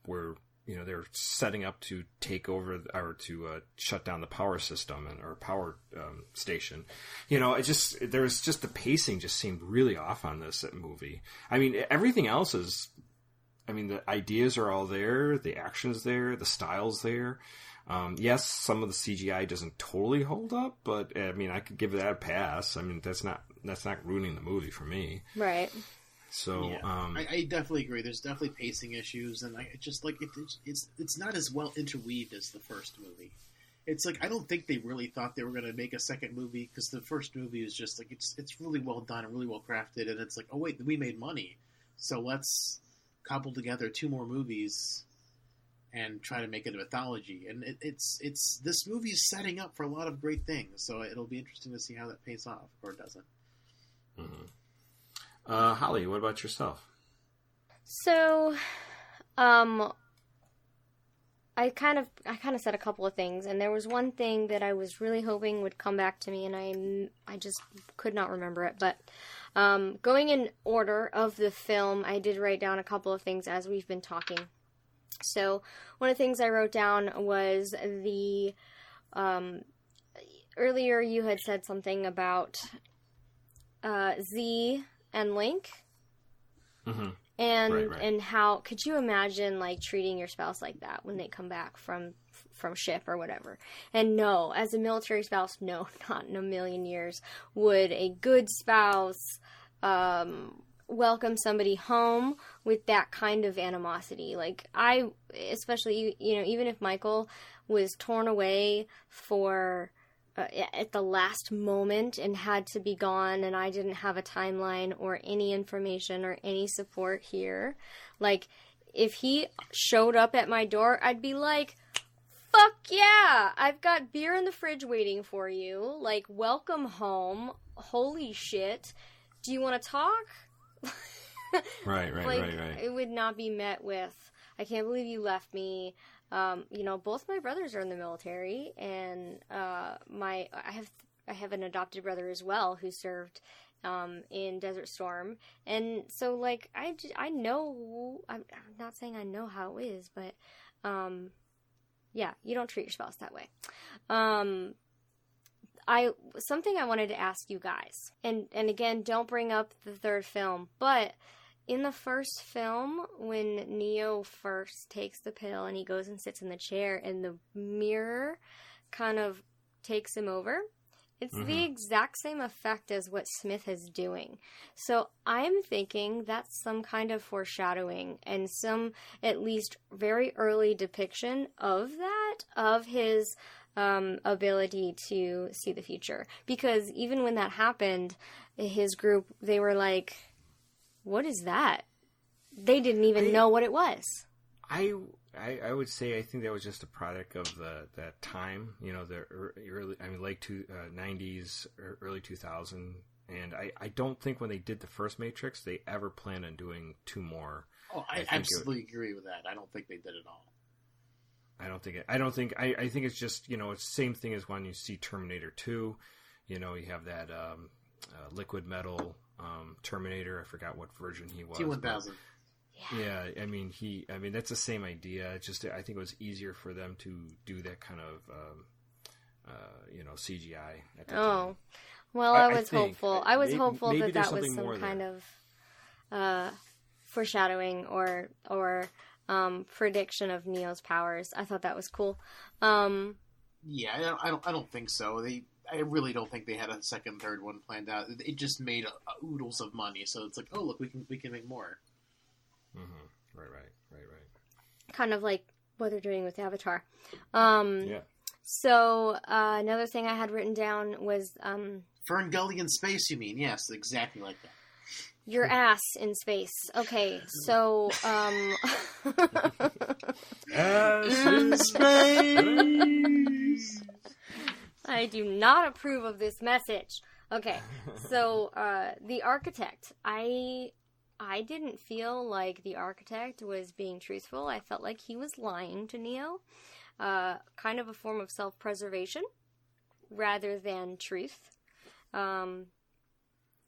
where they're setting up to take over or to shut down the power system or power station. There's just the pacing just seemed really off on this movie. I mean, everything else is. I mean, the ideas are all there, the action's there, the style's there. Yes, some of the CGI doesn't totally hold up, but I mean, I could give that a pass. I mean, that's not ruining the movie for me. Right. So yeah, I definitely agree. There's definitely pacing issues, and I just like it's not as well interweaved as the first movie. It's like I don't think they really thought they were going to make a second movie because the first movie is just like it's really well done and really well crafted, and it's like, oh wait, we made money, so let's cobble together 2 more movies and try to make it a mythology. And it's this movie is setting up for a lot of great things, so it'll be interesting to see how that pays off or it doesn't. Mm-hmm. Holly, what about yourself? So, I kind of said a couple of things, and there was one thing that I was really hoping would come back to me, and I just could not remember it. But going in order of the film, I did write down a couple of things as we've been talking. So one of the things I wrote down was the earlier you had said something about Z and Link. Mm-hmm. And right. and how could you imagine like treating your spouse like that when they come back from ship or whatever? And no, as a military spouse, no, not in a million years would a good spouse welcome somebody home with that kind of animosity. Like especially even if Michael was torn away for at the last moment and had to be gone, and I didn't have a timeline or any information or any support here. Like, if he showed up at my door, I'd be like, fuck yeah! I've got beer in the fridge waiting for you. Like, welcome home. Holy shit. Do you want to talk? Right. It would not be met with, I can't believe you left me. Both my brothers are in the military, and I have an adopted brother as well who served in Desert Storm, and so like I know, I'm not saying I know how it is, but you don't treat your spouse that way. Something I wanted to ask you guys, and again, don't bring up the third film, but in the first film, when Neo first takes the pill and he goes and sits in the chair and the mirror kind of takes him over, it's the exact same effect as what Smith is doing. So I'm thinking that's some kind of foreshadowing and some at least very early depiction of that, of his ability to see the future. Because even when that happened, his group, they were like, what is that? They didn't even know what it was. I would say I think that was just a product of that time, the early, late 90s, early 2000, and I don't think when they did the first Matrix they ever planned on doing two more. Oh, I absolutely agree with that. I don't think they did at all. I think it's just it's the same thing as when you see Terminator 2. You have that liquid metal Terminator. I forgot what version he was. T-1000. Yeah, that's the same idea. It's just I think it was easier for them to do that kind of CGI at the time. Well, I was hopeful. I was hopeful maybe that was some kind of foreshadowing or prediction of Neo's powers. I thought that was cool. Yeah, I don't think so. I really don't think they had a second, third one planned out. It just made oodles of money, so it's like, oh look, we can make more. Mm-hmm. Right. Kind of like what they're doing with Avatar. Yeah. So another thing I had written down was Fern Gully in space. You mean? Yes, exactly like that. Your ass in space. Okay, so ass in space. I do not approve of this message. Okay, so the architect. I didn't feel like the architect was being truthful. I felt like he was lying to Neo. Kind of a form of self-preservation rather than truth.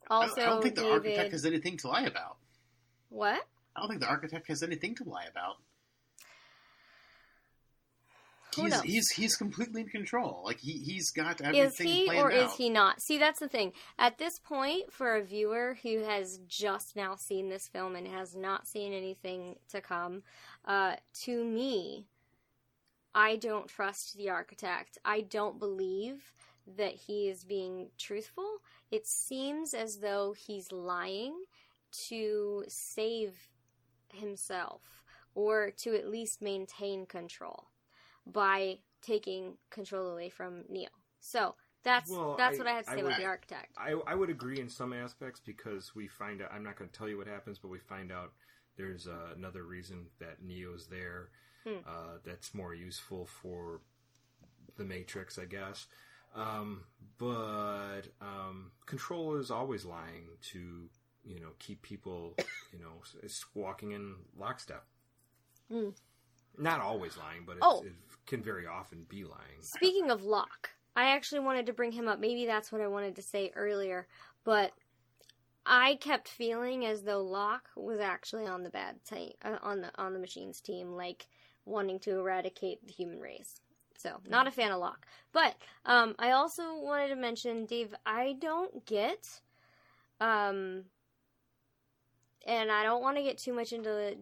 Also, I don't think the David... architect has anything to lie about. What? I don't think the architect has anything to lie about. Who knows? He's completely in control. Like he's got everything Is he planned or out. is he not? See, that's the thing. At this point, for a viewer who has just now seen this film and has not seen anything to come, to me, I don't trust the architect. I don't believe that he is being truthful. It seems as though he's lying to save himself or to at least maintain control by taking control away from Neo. So that's what I had to say about the architect. I would agree in some aspects because we find out, I'm not going to tell you what happens, but we find out there's another reason that Neo's there that's more useful for the Matrix, I guess. But Control is always lying to, keep people, walking in lockstep. Not always lying, but it can very often be lying. Speaking of Locke, I actually wanted to bring him up. Maybe that's what I wanted to say earlier, but I kept feeling as though Locke was actually on the bad team, on the Machines team, like wanting to eradicate the human race. So, not a fan of Locke. But I also wanted to mention, Dave, I don't get, and I don't want to get too much into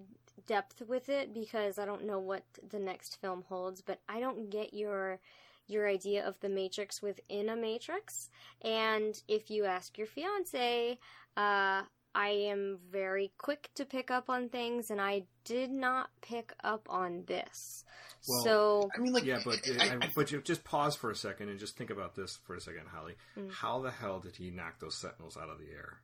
depth with it because I don't know what the next film holds, but I don't get your idea of the Matrix within a Matrix. And if you ask your fiance, I am very quick to pick up on things, and I did not pick up on this. Well, so I mean, like, yeah, but you just pause for a second and just think about this for a second, Holly. How the hell did he knock those Sentinels out of the air?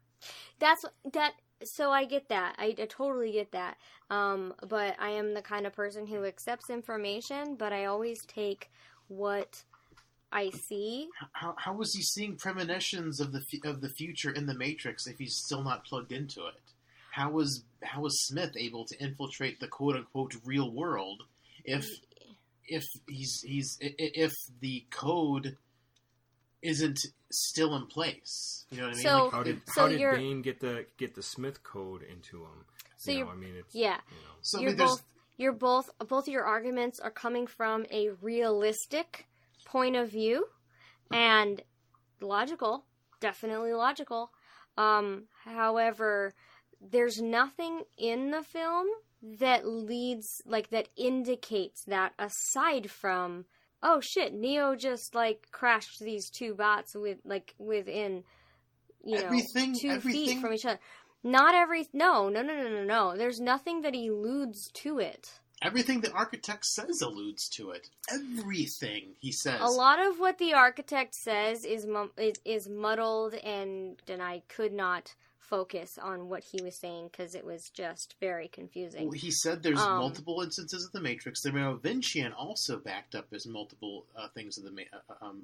So I get that. I totally get that. But I am the kind of person who accepts information, but I always take what I see. How was he seeing premonitions of the future in the Matrix if he's still not plugged into it? How was Smith able to infiltrate the quote unquote real world if the code isn't still in place? You know what I mean? So, like, how did Bane get the Smith code into him? So I mean, it's, yeah. So both your arguments are coming from a realistic point of view and logical, definitely logical. However, there's nothing in the film that that indicates that aside from, oh shit, Neo just crashed these two bots within 2 feet from each other. No. There's nothing that alludes to it. Everything the architect says alludes to it. Everything he says. A lot of what the architect says is muddled, and I could not focus on what he was saying because it was just very confusing. Well, he said there's multiple instances of the Matrix. The Merovingian also backed up as multiple things of the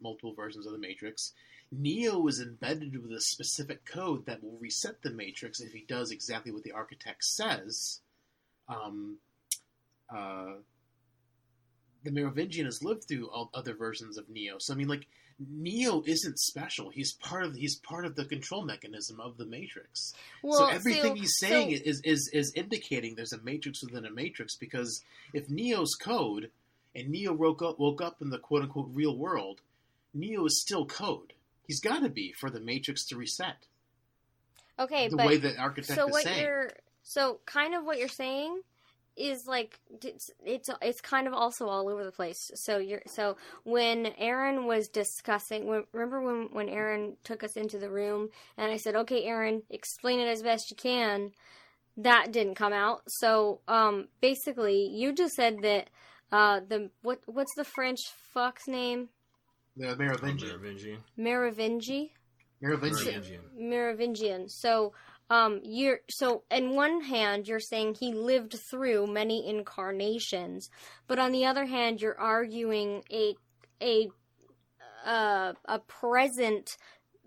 multiple versions of the Matrix. Neo is embedded with a specific code that will reset the Matrix if he does exactly what the architect says. The Merovingian has lived through all other versions of Neo, so I mean, Neo isn't special. He's part of the control mechanism of the Matrix. Well, so everything he's saying is indicating there's a Matrix within a Matrix, because if Neo's code and Neo woke up in the quote unquote real world, Neo is still code. He's got to be for the Matrix to reset. Okay, the way the architect is saying. So kind of what you're saying is it's kind of also all over the place. So when Aaron was discussing, remember when Aaron took us into the room and I said, "Okay, Aaron, explain it as best you can." That didn't come out. So basically, you just said that what's the French fuck's name? The Merovingian. Merovingian. So. In one hand, you're saying he lived through many incarnations, but on the other hand, you're arguing a present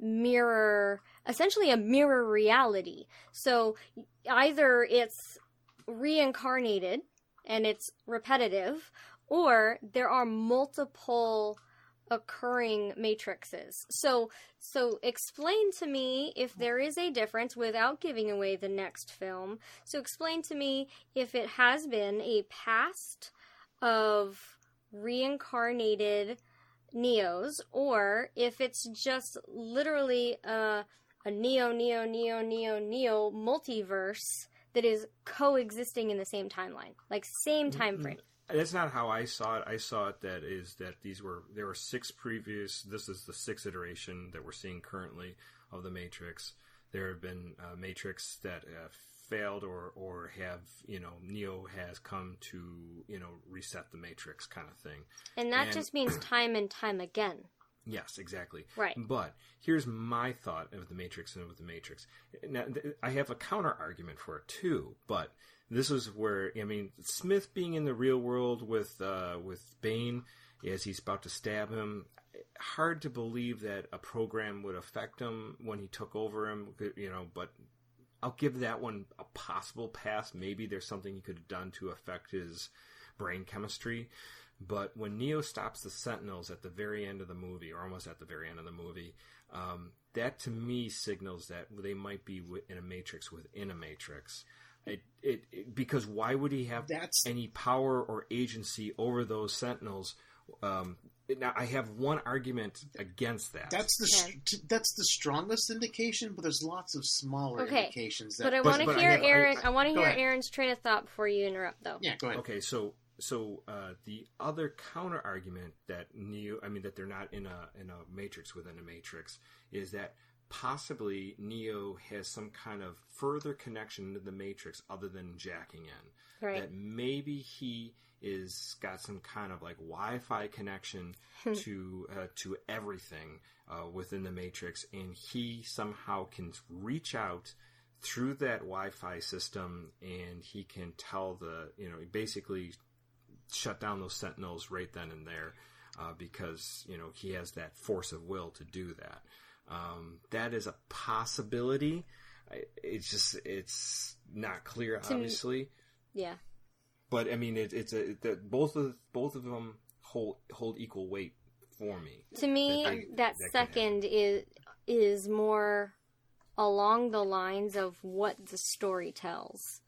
mirror, essentially a mirror reality. So either it's reincarnated and it's repetitive, or there are multiple occurring matrices. So explain to me if there is a difference without giving away the next film. So explain to me if it has been a past of reincarnated Neos, or if it's just literally a Neo multiverse that is coexisting in the same timeline, same time frame. That's not how I saw it. I saw it there were 6 previous. This is the 6th iteration that we're seeing currently of the Matrix. There have been Matrix that have failed or have, Neo has come to, reset the Matrix kind of thing. And that just means time and time again. Yes, exactly. Right. But here's my thought of the Matrix and with the Matrix. Now, I have a counter argument for it too, but this is where, Smith being in the real world with Bane as he's about to stab him, hard to believe that a program would affect him when he took over him, but I'll give that one a possible pass. Maybe there's something he could have done to affect his brain chemistry. But when Neo stops the Sentinels at the very end of the movie, or almost at the very end of the movie, that to me signals that they might be in a matrix within a matrix. Because why would he have any power or agency over those Sentinels? Now, I have one argument against that. That's the strongest indication, but there's lots of smaller indications. But I want to hear Aaron. I want to hear Aaron's train of thought before you interrupt, though. Yeah, go ahead. Okay, so the other counter argument that that they're not in a matrix within a matrix is that possibly Neo has some kind of further connection to the matrix other than jacking in. Right. That maybe he is got some kind of like Wi-Fi connection to everything within the matrix, and he somehow can reach out through that Wi-Fi system, and he can tell basically shut down those Sentinels right then and there, because he has that force of will to do that. That is a possibility. It's not clear, obviously. Yeah. But I mean, both of them hold equal weight for me. To me, that second is more along the lines of what the story tells.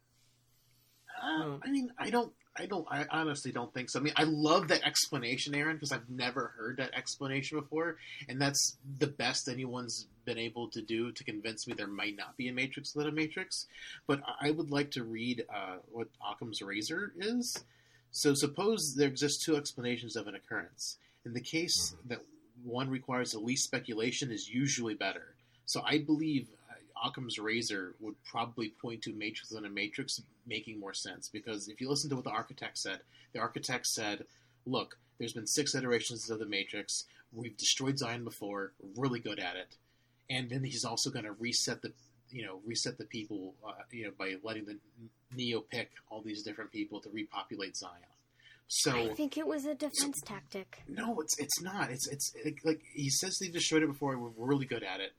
I honestly don't think so. I mean, I love that explanation, Aaron, because I've never heard that explanation before, and that's the best anyone's been able to do to convince me there might not be a Matrix within a Matrix. But I would like to read what Occam's razor is. So suppose there exist two explanations of an occurrence. In the case that one requires the least speculation is usually better. So I believe Occam's razor would probably point to Matrix within a Matrix making more sense, because if you listen to what the architect said, look, there's been 6 iterations of the Matrix. We've destroyed Zion before. We're really good at it. And then he's also going to reset the people, by letting the Neo pick all these different people to repopulate Zion. So I think it was a defense tactic. No, it's not. It's like he says they destroyed it before. We're really good at it.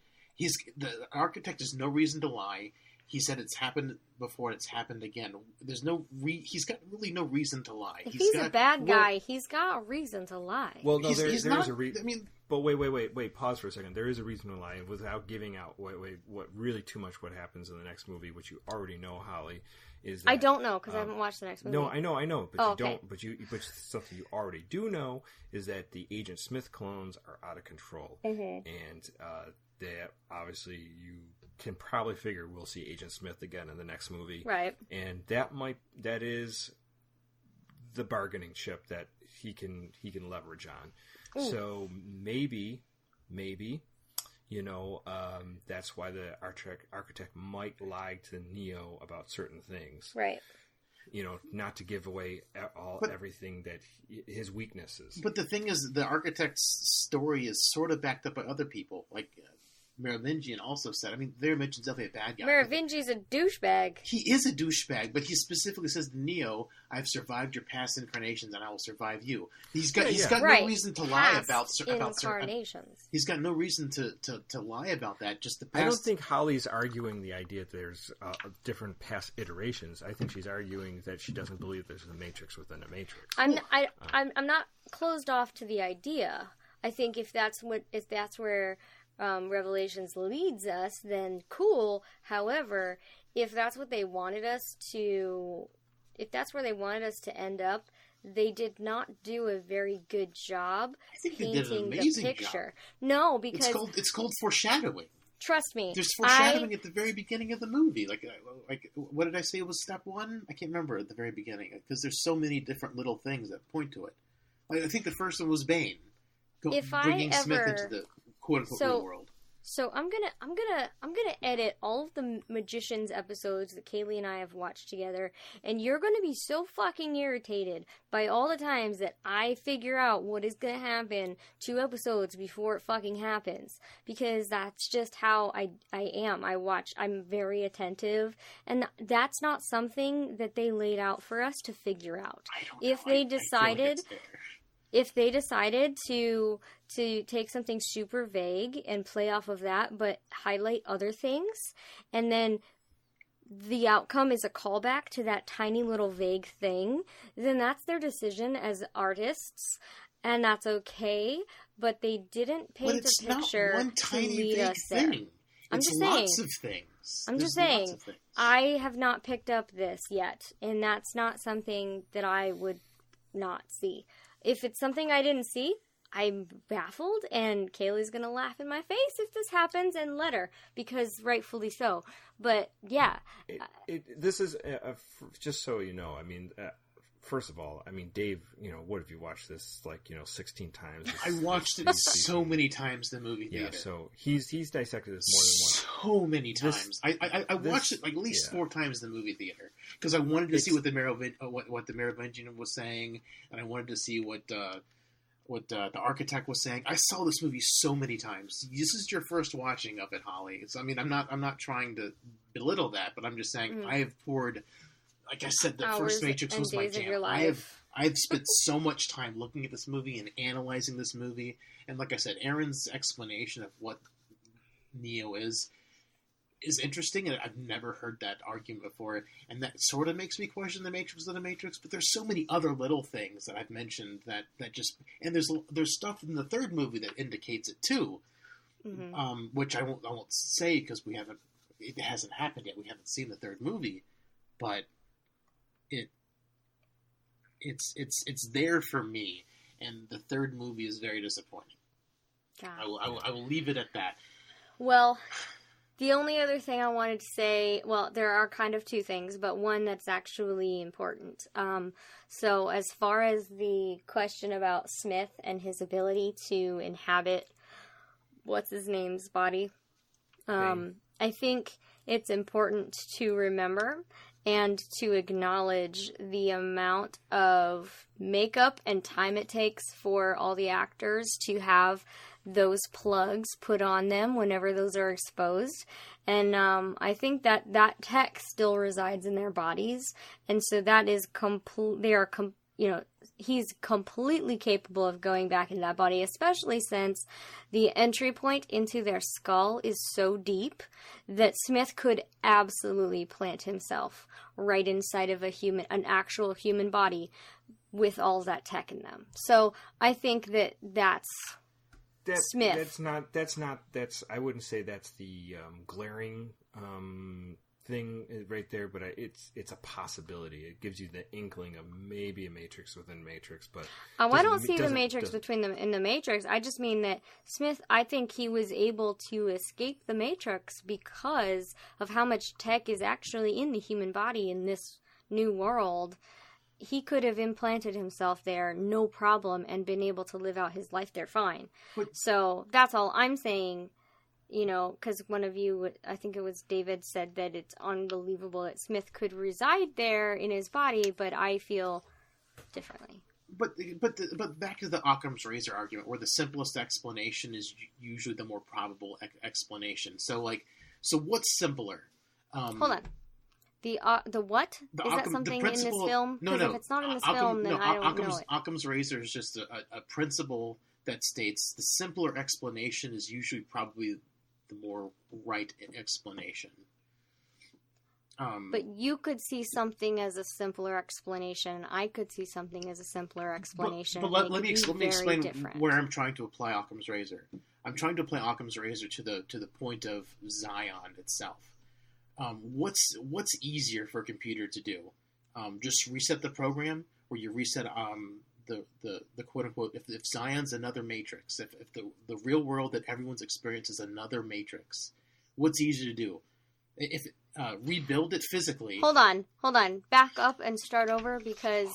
The architect has no reason to lie. He said it's happened before and it's happened again. There's he's got really no reason to lie. If he's a bad guy, he's got a reason to lie. Well, no, there is a reason. I mean, but wait, pause for a second. There is a reason to lie, without giving out what really too much what happens in the next movie, which you already know, Holly. Is that, I don't know because I haven't watched the next movie. No, I know, but you don't. But something you already do know is that the Agent Smith clones are out of control, and that obviously you can probably figure we'll see Agent Smith again in the next movie, right? And that is the bargaining chip that he can leverage on. Ooh. So maybe that's why the architect might lie to Neo about certain things, right? Not to give away everything that his weaknesses. But the thing is, the architect's story is sort of backed up by other people, like Merovingian also said. I mean, Merovingian's definitely a bad guy. Merovingian's a douchebag. He is a douchebag, but he specifically says to Neo, "I've survived your past incarnations, and I will survive you." He's got no reason to lie about incarnations. He's got no reason to lie about that. Just the past. I don't think Holly's arguing the idea that there's different past iterations. I think she's arguing that she doesn't believe there's a Matrix within a Matrix. I'm not closed off to the idea. I think if that's where Revelations leads us, then cool. However, if that's what they wanted us to, if that's where they wanted us to end up, they did not do a very good job painting the picture. Job. No, because it's called foreshadowing. Trust me, there's foreshadowing at the very beginning of the movie. Like what did I say was step 1? I can't remember at the very beginning, because there's so many different little things that point to it. I think the first one was Bane, bringing Smith into the quote-unquote real world. So I'm gonna edit all of the Magicians episodes that Kaylee and I have watched together, and you're gonna be so fucking irritated by all the times that I figure out what is gonna happen 2 episodes before it fucking happens, because that's just how I am. I'm very attentive, and that's not something that they laid out for us to figure out. If they decided to take something super vague and play off of that, but highlight other things, and then the outcome is a callback to that tiny little vague thing, then that's their decision as artists, and that's okay. But they didn't paint a picture not one to tiny lead vague us there. thing. I'm It's just lots saying. of things. I'm just There's saying. lots of things. I have not picked up this yet, and that's not something that I would not see. If it's something I didn't see, I'm baffled, and Kaylee's gonna laugh in my face if this happens, and let her, because rightfully so. But yeah, This is just so you know. I mean, first of all, I mean, Dave, what have you watched this 16 times? I watched it so many times in the movie theater. Yeah, so he's dissected this more than once. So many times. I watched it at least 4 times in the movie theater because I wanted to see what the Merovingian was saying, and I wanted to see what the architect was saying. I saw this movie so many times. This is your first watching of it, Holly. I'm not trying to belittle that, but I'm just saying I have poured. Like I said, the first Matrix was my jam. I've spent so much time looking at this movie and analyzing this movie. And like I said, Aaron's explanation of what Neo is interesting, and I've never heard that argument before. And that sort of makes me question the Matrix of the Matrix. But there's so many other little things that I've mentioned that just... And there's stuff in the third movie that indicates it too, which I won't say because it hasn't happened yet. We haven't seen the third movie, but... It's there for me, and the third movie is very disappointing. I will leave it at that. Well, the only other thing I wanted to say, well, there are kind of 2 things, but one that's actually important. So as far as the question about Smith and his ability to inhabit what's his name's body, I think it's important to remember and to acknowledge the amount of makeup and time it takes for all the actors to have those plugs put on them whenever those are exposed. And I think that tech still resides in their bodies. And so that is he's completely capable of going back into that body, especially since the entry point into their skull is so deep that Smith could absolutely plant himself right inside of an actual human body with all that tech in them. So I think that's Smith. I wouldn't say that's the glaring thing right there, but it's a possibility. It gives you the inkling of maybe a Matrix within Matrix, but I don't see the Matrix between them in the Matrix. I just mean that Smith, I think he was able to escape the Matrix because of how much tech is actually in the human body in this new world. He could have implanted himself there, no problem, and been able to live out his life there fine. So that's all I'm saying. Because one of you, I think it was David, said that it's unbelievable that Smith could reside there in his body, but I feel differently. But back to the Occam's razor argument, where the simplest explanation is usually the more probable explanation. So what's simpler? Hold on. The what? Is that something in this film? No. If it's not in this film, then I don't know it. Occam's razor is just a principle that states the simpler explanation is usually probably the more right explanation. But you could see something as a simpler explanation. I could see something as a simpler explanation. But let me explain where I'm trying to apply Occam's razor. I'm trying to apply Occam's razor to the point of Zion itself. What's easier for a computer to do? Just reset the program, or you reset the quote unquote, if Zion's another Matrix, if the real world that everyone's experienced is another Matrix, what's easier to do? If rebuild it physically. Hold on, back up and start over, because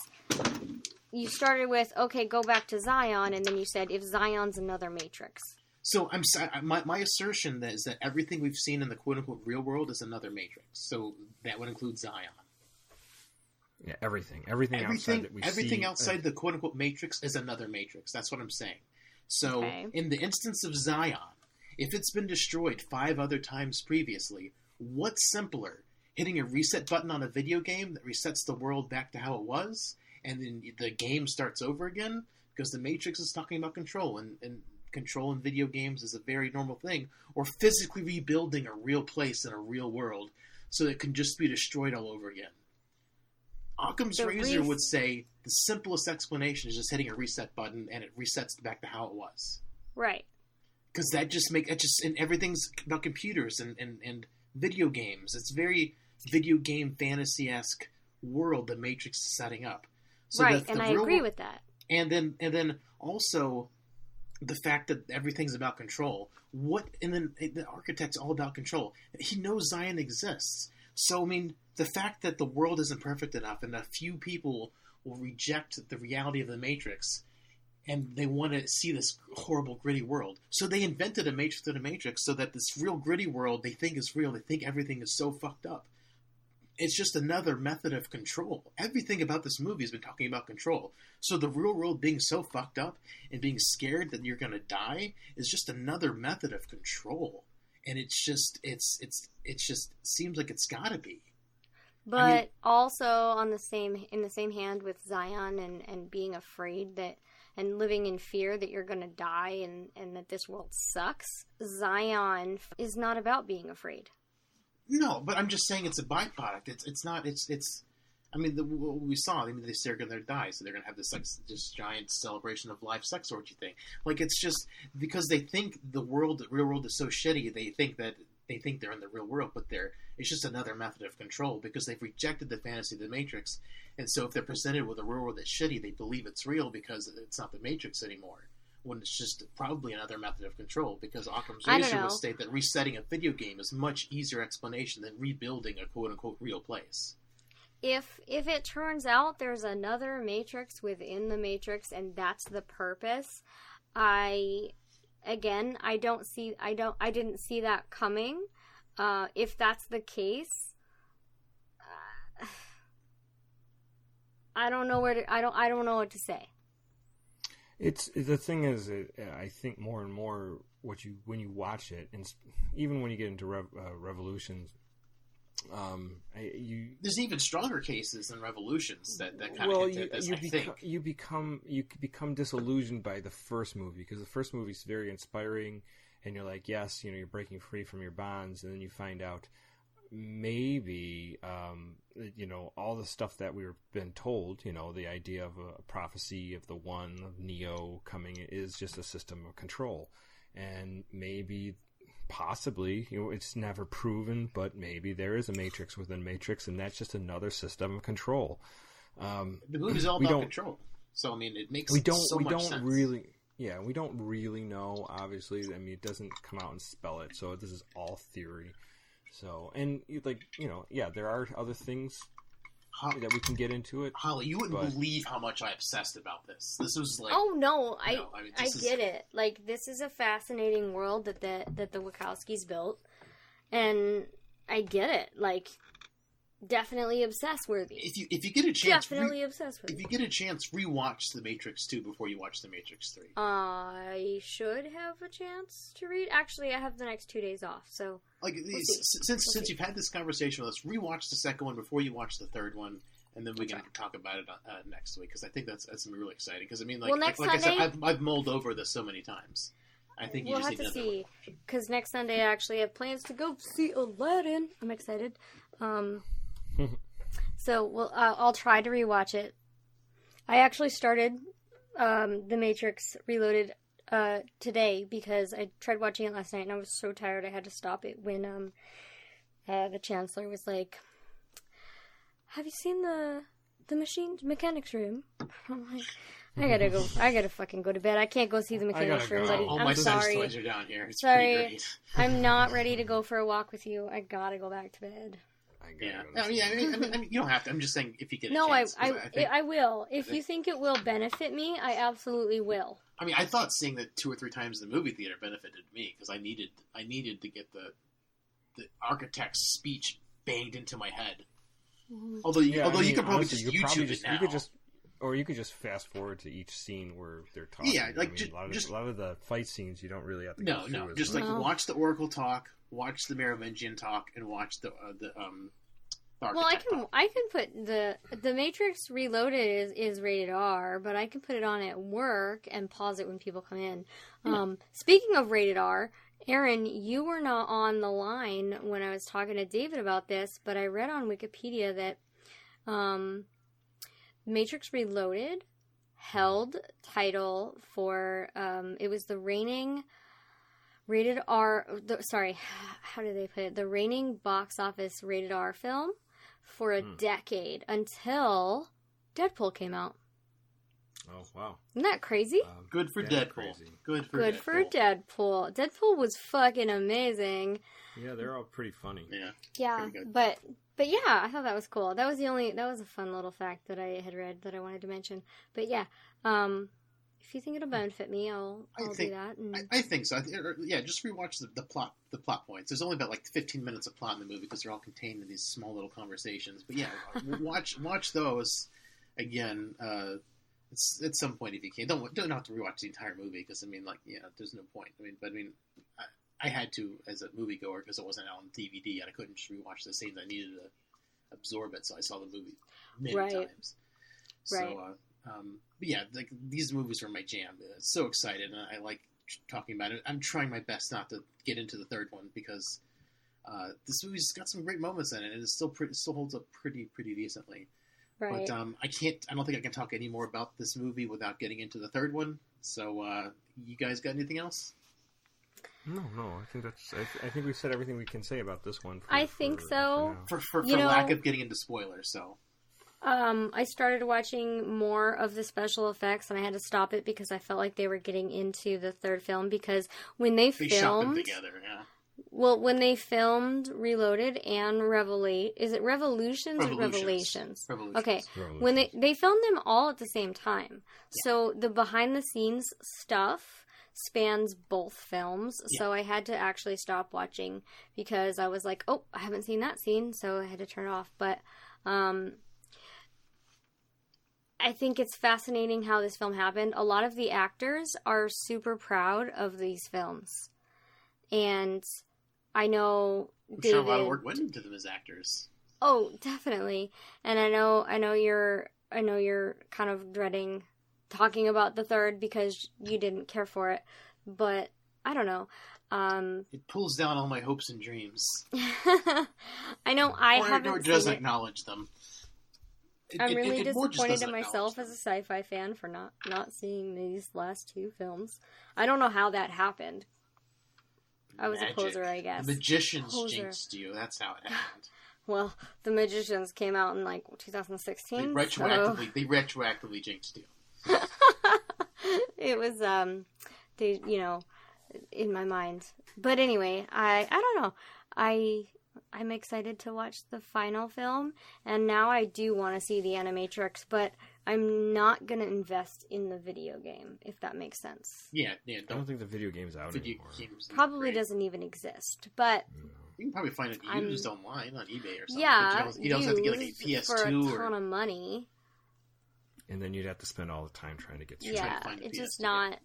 you started with go back to Zion, and then you said if Zion's another Matrix. So my assertion is that everything we've seen in the quote unquote real world is another Matrix. So that would include Zion. Yeah, everything outside that we see. Everything outside the quote unquote Matrix is another Matrix. That's what I'm saying. So in the instance of Zion, if it's been destroyed 5 other times previously, what's simpler? Hitting a reset button on a video game that resets the world back to how it was, and then the game starts over again? Because the Matrix is talking about control, and control in video games is a very normal thing. Or physically rebuilding a real place in a real world. so it can just be destroyed all over again. Occam's razor would say the simplest explanation is just hitting a reset button and it resets back to how it was. Right. Because and everything's about computers and video games. It's very video game fantasy-esque world the Matrix is setting up. So right, and I agree with that. And then also the fact that everything's about control. And then the architect's all about control. He knows Zion exists. So, I mean, the fact that the world isn't perfect enough and a few people will reject the reality of the Matrix and they want to see this horrible, gritty world. So they invented a Matrix to the Matrix so that this real, gritty world they think is real. They think everything is so fucked up. It's just another method of control. Everything about this movie has been talking about control. So the real world being so fucked up and being scared that you're going to die is just another method of control. And it's just seems like it's got to be. But also in the same hand with Zion and being afraid that and living in fear that you're going to die and that this world sucks, Zion is not about being afraid. No, but I'm just saying it's a byproduct. It's not. I mean, what we saw. I mean, they're going to die, so they're going to have this giant celebration of life sex orgy thing. Like, it's just because they think the real world is so shitty. They think they're in the real world, but it's just another method of control because they've rejected the fantasy of the Matrix. And so, if they're presented with a real world that's shitty, they believe it's real because it's not the Matrix anymore. When it's just probably another method of control, because Occam's razor would state that resetting a video game is a much easier explanation than rebuilding a quote-unquote real place. If it turns out there's another Matrix within the Matrix and that's the purpose, I didn't see that coming. If that's the case, I don't know I don't know what to say. It's the thing is, I think more and more when you watch it, and even when you get into Revolutions, there's even stronger cases than Revolutions that kind of hit this. You become disillusioned by the first movie because the first movie is very inspiring, and you're like, yes, you're breaking free from your bonds, and then you find out maybe all the stuff that we've been told, the idea of a prophecy of the one of Neo coming is just a system of control, and maybe possibly it's never proven, but maybe there is a Matrix within Matrix, and that's just another system of control. The movie's all about control, so I mean it makes much sense. We don't really know, obviously. I mean, it doesn't come out and spell it, so this is all theory. So, and there are other things that we can get into it. Holly, you wouldn't believe how much I obsessed about this. This was like... Oh, no, I get it. Like, this is a fascinating world that the Wachowskis built, and I get it. Like, definitely obsessed worthy. If you get a chance... Definitely obsessed worthy. If you get a chance, rewatch The Matrix 2 before you watch The Matrix 3. I should have a chance to read. Actually, I have the next 2 days off, so... Like, since you've had this conversation with us, rewatch the second one before you watch the third one, and then we can talk about it next week, because I think that's going to be really exciting. Because, I mean, like Sunday, I said, I've mulled over this so many times. I think we'll have to see, because next Sunday I actually have plans to go see Aladdin. I'm excited. So I'll try to rewatch it. I actually started The Matrix Reloaded today because I tried watching it last night and I was so tired I had to stop it when the Chancellor was like, "Have you seen the mechanics room?" I'm like, I gotta fucking go to bed. I can't go see the mechanics room, buddy. All I'm my sorry. toys are down here. It's sorry, I'm not ready to go for a walk with you. I gotta go back to bed. Yeah, I mean, you don't have to. I'm just saying if you get a chance. I will. If you think it will benefit me, I absolutely will. I mean, I thought seeing it 2 or 3 times in the movie theater benefited me because I needed to get the architect's speech banged into my head. Mm-hmm. Although you could probably just YouTube it now. You could just fast forward to each scene where they're talking. Yeah, like a lot of the fight scenes you don't really have to. No, just like watch the Oracle talk, watch the Merovingian talk, and watch the well, I can put the Matrix Reloaded is rated R, but I can put it on at work and pause it when people come in. Speaking of rated R, Aaron, you were not on the line when I was talking to David about this, but I read on Wikipedia that Matrix Reloaded held title for, it was the reigning rated R, how did they put it? The reigning box office rated R film for a decade until Deadpool came out. Oh, wow. Isn't that crazy? Good for Deadpool. Crazy. Good for Deadpool. Deadpool was fucking amazing. Yeah, they're all pretty funny. Yeah, but yeah, I thought that was cool. That was a fun little fact that I had read that I wanted to mention. But yeah, if you think it'll benefit me, I'll do that. And... I think so. Just rewatch the plot points. There's only about like 15 minutes of plot in the movie because they're all contained in these small little conversations. But yeah, watch those again. At some point, if you can, don't have to rewatch the entire movie because there's no point. I had to as a moviegoer because it wasn't out on DVD and I couldn't just rewatch the scenes. I needed to absorb it, so I saw the movie many times. Right. So, but yeah, like these movies were my jam. So excited, and I like talking about it. I'm trying my best not to get into the third one because this movie's got some great moments in it, and it still holds up pretty decently. Right. But I don't think I can talk any more about this movie without getting into the third one. So, you guys got anything else? No. I think we said everything we can say about this one. I think so. For lack of getting into spoilers, so. I started watching more of the special effects, and I had to stop it because I felt like they were getting into the third film because when they shot them together, yeah. Well, when they filmed Reloaded and is it Revolutions or Revelations? Revolutions. Okay. Revolutions. When they filmed them all at the same time. Yeah. So the behind the scenes stuff spans both films. Yeah. So I had to actually stop watching because I was like, oh, I haven't seen that scene, so I had to turn it off. But I think it's fascinating how this film happened. A lot of the actors are super proud of these films. And I know David... I'm sure a lot of work went into them as actors. Oh, definitely. And I know you're kind of dreading talking about the third because you didn't care for it. But I don't know. It pulls down all my hopes and dreams. I know haven't or doesn't acknowledge them. I'm really disappointed in myself as a sci-fi fan for not seeing these last two films. I don't know how that happened. I was a poser, I guess. The Magicians jinxed you. That's how it happened. Well, The Magicians came out in 2016. They retroactively jinxed you. It was in my mind. But anyway, I don't know. I'm excited to watch the final film, and now I do want to see the Animatrix, but I'm not going to invest in the video game, if that makes sense. Yeah. I don't think the video game's out anymore. Probably doesn't even exist, but... You can probably find it used online on eBay or something. Yeah, you'd also have to get a PS2 for a ton of money. And then you'd have to spend all the time trying to get through. Yeah, it's just not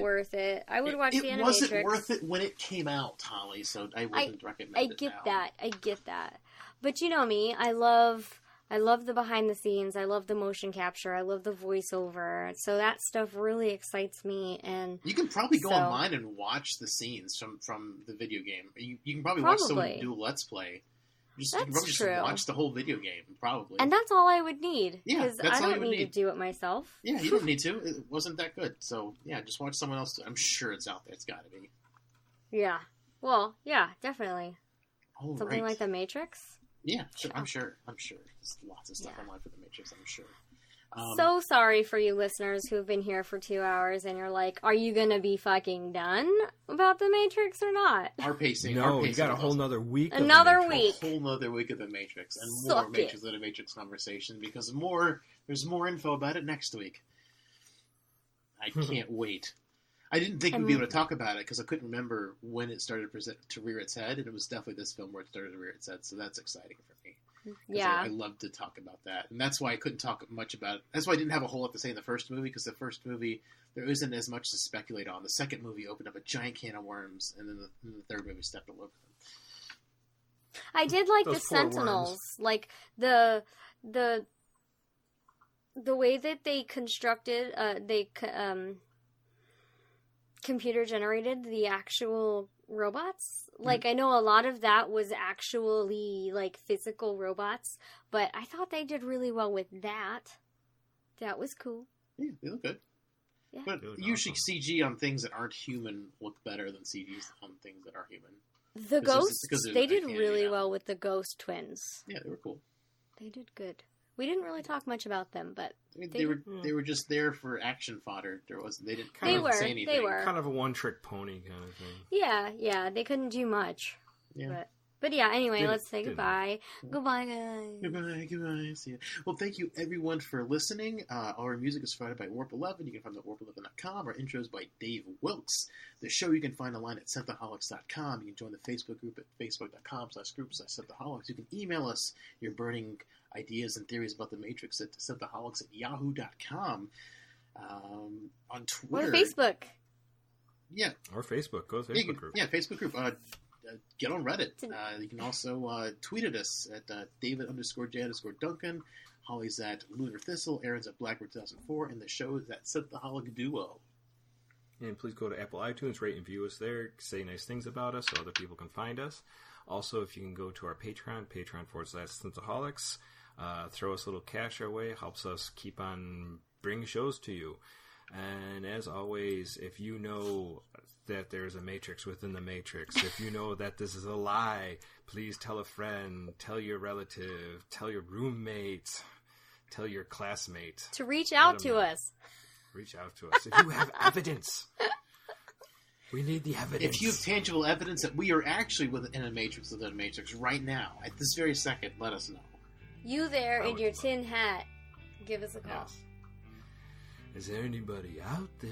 worth it. I would watch the Animatrix. It wasn't worth it when it came out, Holly, so I wouldn't recommend it now. I get that. But you know me, I love the behind the scenes, I love the motion capture, I love the voiceover. So that stuff really excites me, and you can probably go online and watch the scenes from the video game. You can probably watch someone do a Let's Play. You can probably just watch the whole video game, probably. And that's all I would need. Yeah, because I don't need to do it myself. Yeah, you don't need to. It wasn't that good. So, yeah, just watch someone else. I'm sure it's out there. It's got to be. Yeah. Well, yeah, definitely. All something like The Matrix? Yeah, I'm sure. There's lots of stuff online for The Matrix, I'm sure. So sorry for you listeners who've been here for 2 hours and you're like, are you going to be fucking done about The Matrix or not? Our pacing. You got a whole nother week. Another week. A whole nother week of The Matrix. And more Matrix than a Matrix conversation because there's more info about it next week. I can't wait. I didn't think we'd be able to talk about it because I couldn't remember when it started to rear its head, and it was definitely this film where it started to rear its head, so that's exciting for me. Yeah. I love to talk about that, and that's why I couldn't talk much about it. That's why I didn't have a whole lot to say in the first movie, because the first movie, there isn't as much to speculate on. The second movie opened up a giant can of worms, and then the third movie stepped all over them. I did like the Sentinels, like the way that they constructed, computer generated the actual robots. Like, I know a lot of that was actually, like, physical robots, but I thought they did really well with that. That was cool. Yeah, they look good. Yeah. But usually CG on things that aren't human look better than CGs on things that are human. The ghosts, because they did really well with the ghost twins. Yeah, they were cool. They did good. We didn't really talk much about them, but I mean, they were just there for action fodder. They didn't say anything. They were kind of a one-trick pony kind of thing. Yeah, they couldn't do much. Yeah. But yeah, anyway, let's say goodbye. Goodbye, guys. Goodbye. See ya. Well, thank you, everyone, for listening. Our music is provided by Warp 11. You can find them at warp11.com. Our intro is by Dave Wilkes. The show you can find online at Synthaholics.com. You can join the Facebook group at facebook.com/groups/Synthaholics. You can email us your burning ideas and theories about the Matrix at synthaholics@yahoo.com. On Twitter. Or Facebook. Yeah. Or Facebook. Go to the Facebook group. Yeah, Facebook group. Get on Reddit. You can also tweet at us at David_J_Duncan. Holly's at Lunar Thistle. Aaron's at Blackbird 2004. And the show is at Synthaholic Duo. And please go to Apple iTunes, rate and view us there. Say nice things about us so other people can find us. Also, if you can go to our Patreon, patreon.com/Synthaholics. Throw us a little cash our way. Helps us keep on bringing shows to you. And as always, if you know that there's a Matrix within the Matrix, if you know that this is a lie, please tell a friend, tell your relative, tell your roommate, tell your classmate. To reach out to us. Reach out to us. If you have evidence. We need the evidence. If you have tangible evidence that we are actually within a Matrix within a Matrix right now, at this very second, let us know. You there in your tin hat. Give us a call. Yes. Is there anybody out there?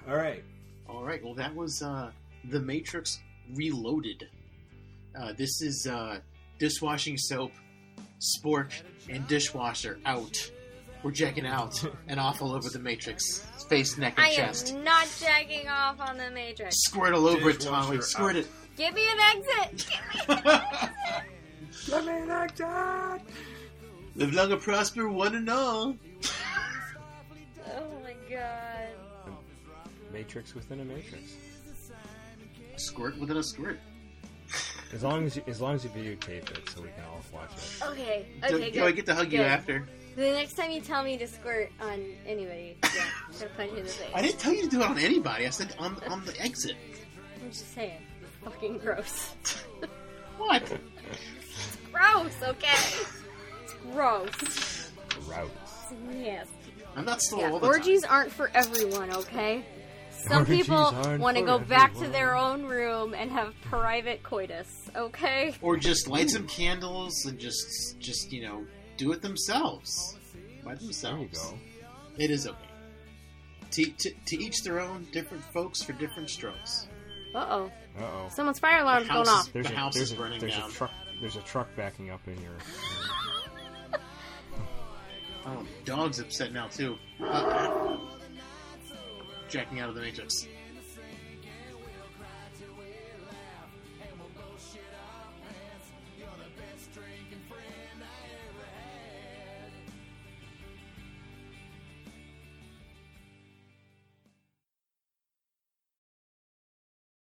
All right. Well, that was The Matrix Reloaded. This is dishwashing soap, spork, and dishwasher out. We're jacking out and off all over the Matrix. Face, neck, and chest. I am not jacking off on the Matrix. Squirt all over it, Tommy. Squirt it. Give me an exit. Let me an exit. Live long and prosper, one and all. Oh my god. Matrix within a Matrix. A squirt within a squirt. As long as you videotape it, so we can all watch it. Okay, Do I get to hug you after? The next time you tell me to squirt on anybody, yeah, I'm gonna punch you in the face. I didn't tell you to do it on anybody. I said on the exit. I'm just saying. Fucking gross. What? It's gross, okay? It's gross. Gross. Yes. I'm not still Yeah, all the orgies time. aren't for everyone, okay? Some Orgies people aren't want to for go back to everyone. their own room and have private coitus, okay? Or just light some candles and just do it themselves. By themselves. There you go. It is okay. To each their own. Different folks for different strokes. Uh-oh. Uh-oh. Someone's fire alarm's The going house off. is- The house is burning there's down. There's a truck backing up in your... Oh, dog's upset now too. Jacking out of the Matrix.